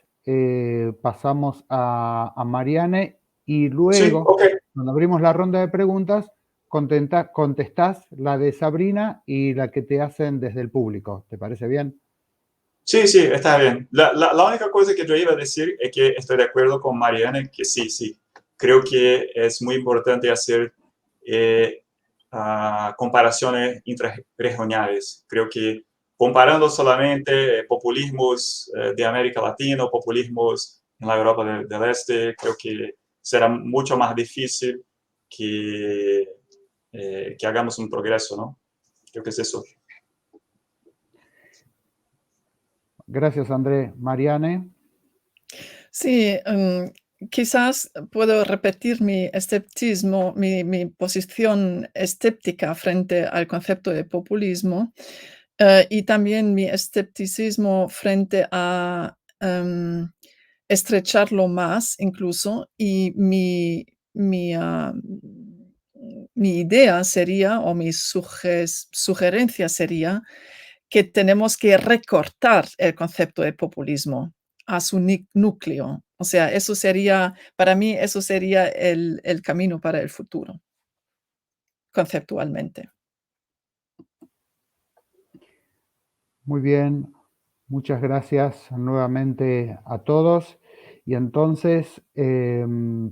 pasamos a Mariane y luego, Sí, okay. Cuando abrimos la ronda de preguntas, contestás la de Sabrina y la que te hacen desde el público. ¿Te parece bien? Sí, está bien. La única cosa que yo iba a decir es que estoy de acuerdo con Mariana, que sí. Creo que es muy importante hacer comparaciones intrarregionales. Creo que comparando solamente populismos de América Latina o populismos en la Europa del Este, creo que será mucho más difícil que hagamos un progreso, ¿no? Creo que es eso. Gracias, André. Mariane. Sí, quizás puedo repetir mi escepticismo, mi posición escéptica frente al concepto de populismo y también mi escepticismo frente a estrecharlo más incluso y mi idea sería, o mi sugerencia sería, que tenemos que recortar el concepto de populismo a su núcleo. O sea, eso sería, para mí, eso sería el camino para el futuro, conceptualmente. Muy bien. Muchas gracias nuevamente a todos. Y entonces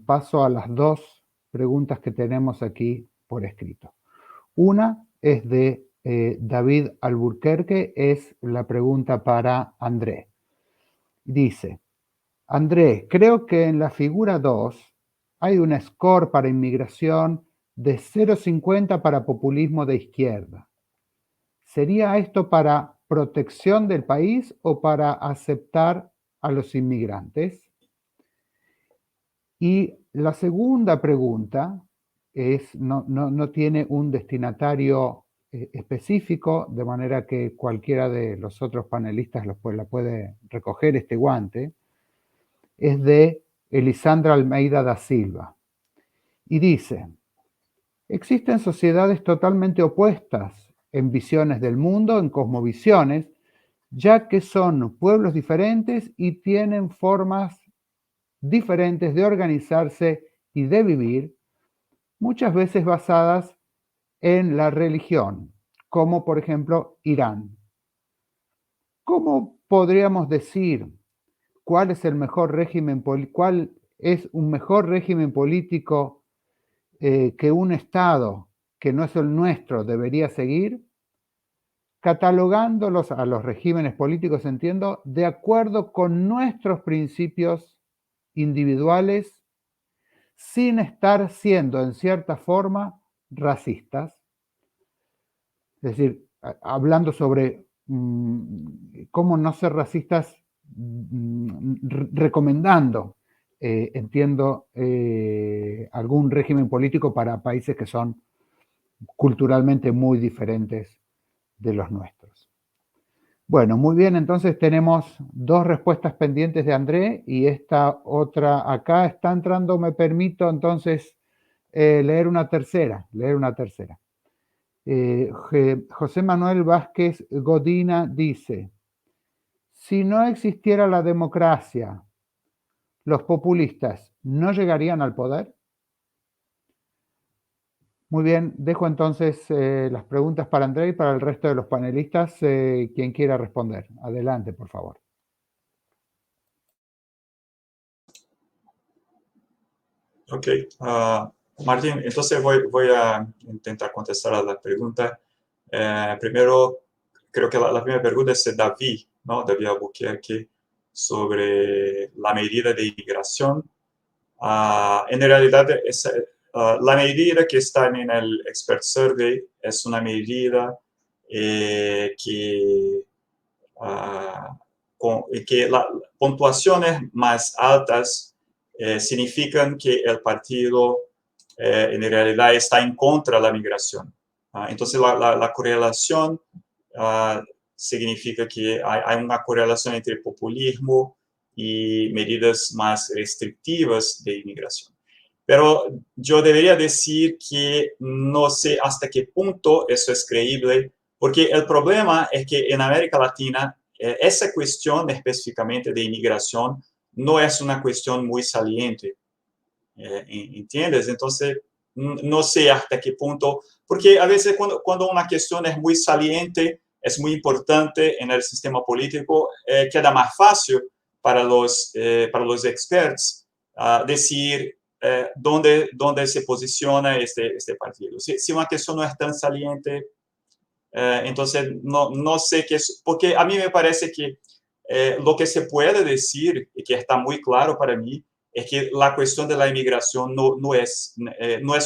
paso a las dos preguntas que tenemos aquí por escrito. Una es de David Alburquerque, es la pregunta para André. Dice, André, creo que en la figura 2 hay un score para inmigración de 0,50 para populismo de izquierda. ¿Sería esto para protección del país o para aceptar a los inmigrantes? Y la segunda pregunta no tiene un destinatario específico, de manera que cualquiera de los otros panelistas la puede recoger este guante. Es de Elisandra Almeida da Silva. Y dice, existen sociedades totalmente opuestas en visiones del mundo, en cosmovisiones, ya que son pueblos diferentes y tienen formas diferentes de organizarse y de vivir, muchas veces basadas en la religión, como por ejemplo Irán. ¿Cómo podríamos decir cuál es un mejor régimen político que un Estado que no es el nuestro debería seguir? Catalogándolos a los regímenes políticos, entiendo, de acuerdo con nuestros principios individuales, sin estar siendo, en cierta forma, racistas. Es decir, hablando sobre cómo no ser racistas, recomendando, entiendo, algún régimen político para países que son culturalmente muy diferentes de los nuestros. Bueno, muy bien, entonces tenemos dos respuestas pendientes de André y esta otra acá está entrando, me permito entonces leer una tercera. José Manuel Vázquez Godina dice, si no existiera la democracia, ¿los populistas no llegarían al poder? Muy bien, dejo entonces las preguntas para André y para el resto de los panelistas, quien quiera responder. Adelante, por favor. Ok, Martín, entonces voy a intentar contestar a la pregunta. Primero, creo que la primera pregunta es de David, ¿no? David Albuquerque, sobre la medida de inmigración. En realidad, la medida que está en el Expert Survey es una medida que las puntuaciones más altas significan que el partido en realidad está en contra de la migración. Entonces, la correlación significa que hay una correlación entre populismo y medidas más restrictivas de inmigración. Pero yo debería decir que no sé hasta qué punto eso es creíble, porque el problema es que en América Latina esa cuestión específicamente de inmigración no es una cuestión muy saliente, ¿entiendes? Entonces, no sé hasta qué punto, porque a veces cuando una cuestión es muy saliente, es muy importante en el sistema político, queda más fácil para los expertos decir dónde se posiciona este partido. Si una cuestión no es tan saliente, entonces no sé qué es, porque a mí me parece que lo que se puede decir, y que está muy claro para mí, es que la cuestión de la inmigración no es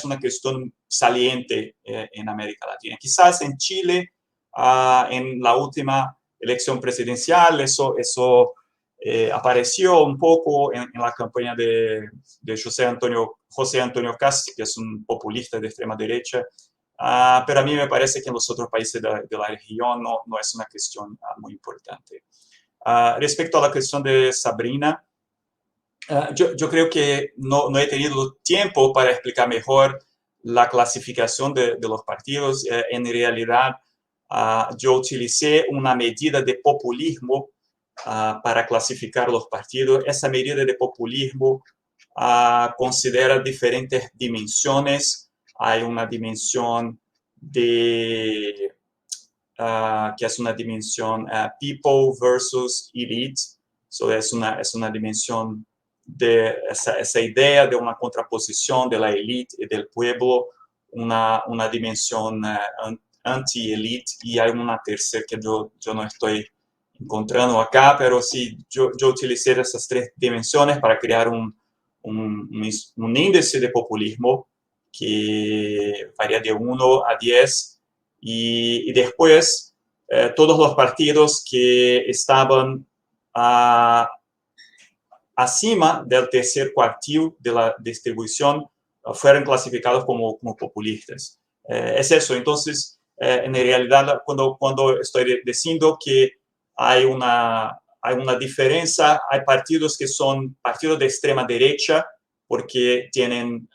una cuestión saliente en América Latina. Quizás en Chile, en la última elección presidencial, eso apareció un poco en la campaña de José Antonio Cast, que es un populista de extrema derecha, pero a mí me parece que en los otros países de la región no es una cuestión muy importante. Respecto a la cuestión de Sabrina, yo creo que no he tenido tiempo para explicar mejor la clasificación de los partidos. En realidad, yo utilicé una medida de populismo para clasificar los partidos. Esa medida de populismo considera diferentes dimensiones. Hay una dimensión que es una dimensión people versus elite. So, es una dimensión de esa idea de una contraposición de la élite y del pueblo, una dimensión anti-élite, y hay una tercera que yo no estoy encontrando acá, pero sí, yo utilicé esas tres dimensiones para crear un índice de populismo que varía de 1 a 10, y después todos los partidos que estaban acima del tercer cuartil de la distribución fueron clasificados como populistas. Es eso. Entonces, en realidad, cuando estoy diciendo que hay una diferencia, hay partidos que son partidos de extrema derecha porque tienen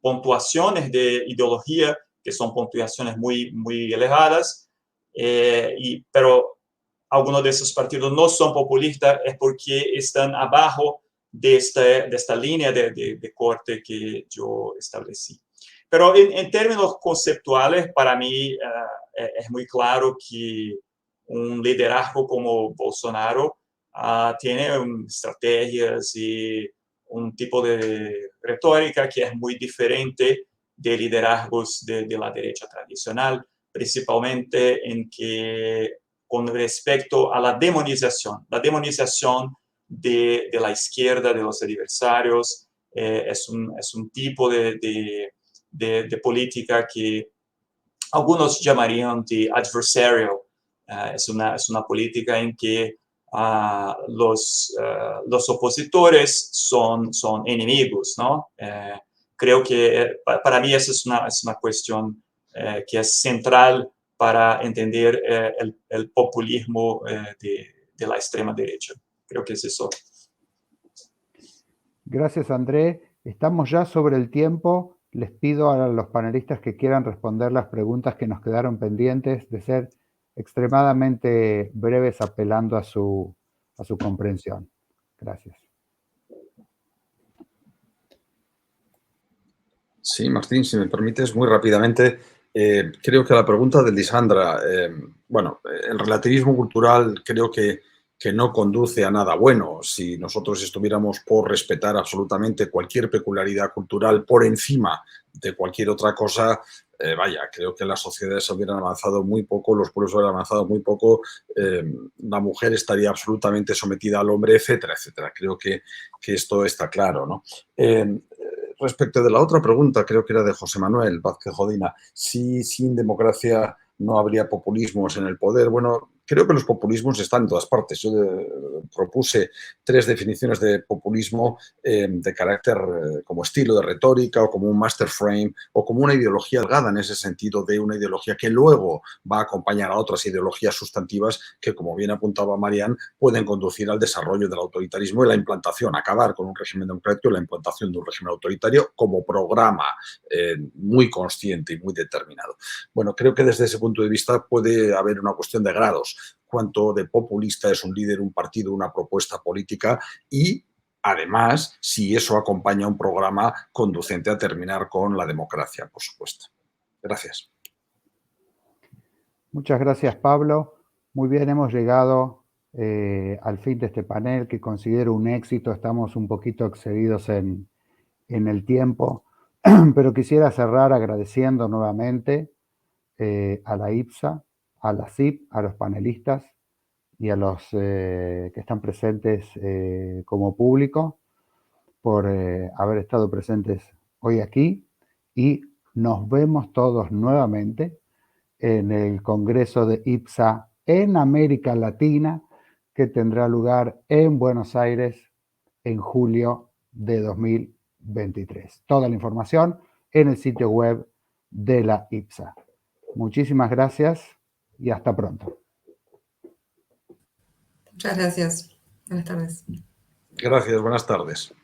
puntuaciones de ideología que son puntuaciones muy, muy elevadas, pero algunos de esos partidos no son populistas, es porque están abajo de esta línea de corte que yo establecí. Pero en términos conceptuales, para mí es muy claro que un liderazgo como Bolsonaro tiene estrategias y un tipo de retórica que es muy diferente de liderazgos de la derecha tradicional, principalmente en que con respecto a la demonización de la izquierda, de los adversarios, es un tipo de política que algunos llamarían de adversarial. Es una política en que los opositores son enemigos, ¿no? Creo que para mí esa es una cuestión que es central para entender el populismo de la extrema derecha. Creo que es eso. Gracias, André. Estamos ya sobre el tiempo. Les pido a los panelistas que quieran responder las preguntas que nos quedaron pendientes de ser extremadamente breves, apelando a su comprensión. Gracias. Sí, Martín, si me permites, muy rápidamente, creo que la pregunta de Lisandra, bueno, el relativismo cultural creo que no conduce a nada bueno. Si nosotros estuviéramos por respetar absolutamente cualquier peculiaridad cultural por encima de cualquier otra cosa, vaya, creo que las sociedades hubieran avanzado muy poco, los pueblos hubieran avanzado muy poco, la mujer estaría absolutamente sometida al hombre, etcétera, etcétera. Creo que esto está claro, ¿no? Respecto de la otra pregunta, creo que era de José Manuel Vázquez Godina, si sin democracia no habría populismos en el poder. Bueno, creo que los populismos están en todas partes. Yo propuse 3 definiciones de populismo de carácter como estilo de retórica o como un master frame o como una ideología delgada en ese sentido de una ideología que luego va a acompañar a otras ideologías sustantivas que, como bien apuntaba Marian, pueden conducir al desarrollo del autoritarismo y la implantación, acabar con un régimen democrático y la implantación de un régimen autoritario como programa muy consciente y muy determinado. Bueno, creo que desde ese punto de vista puede haber una cuestión de grados. Cuánto de populista es un líder, un partido, una propuesta política y, además, si eso acompaña un programa conducente a terminar con la democracia, por supuesto. Gracias. Muchas gracias, Pablo. Muy bien, hemos llegado al fin de este panel que considero un éxito. Estamos un poquito excedidos en el tiempo, pero quisiera cerrar agradeciendo nuevamente a la IPSA, a la CIP, a los panelistas y a los que están presentes como público por haber estado presentes hoy aquí, y nos vemos todos nuevamente en el Congreso de IPSA en América Latina, que tendrá lugar en Buenos Aires en julio de 2023. Toda la información en el sitio web de la IPSA. Muchísimas gracias y hasta pronto. Muchas gracias. Buenas tardes. Gracias, buenas tardes.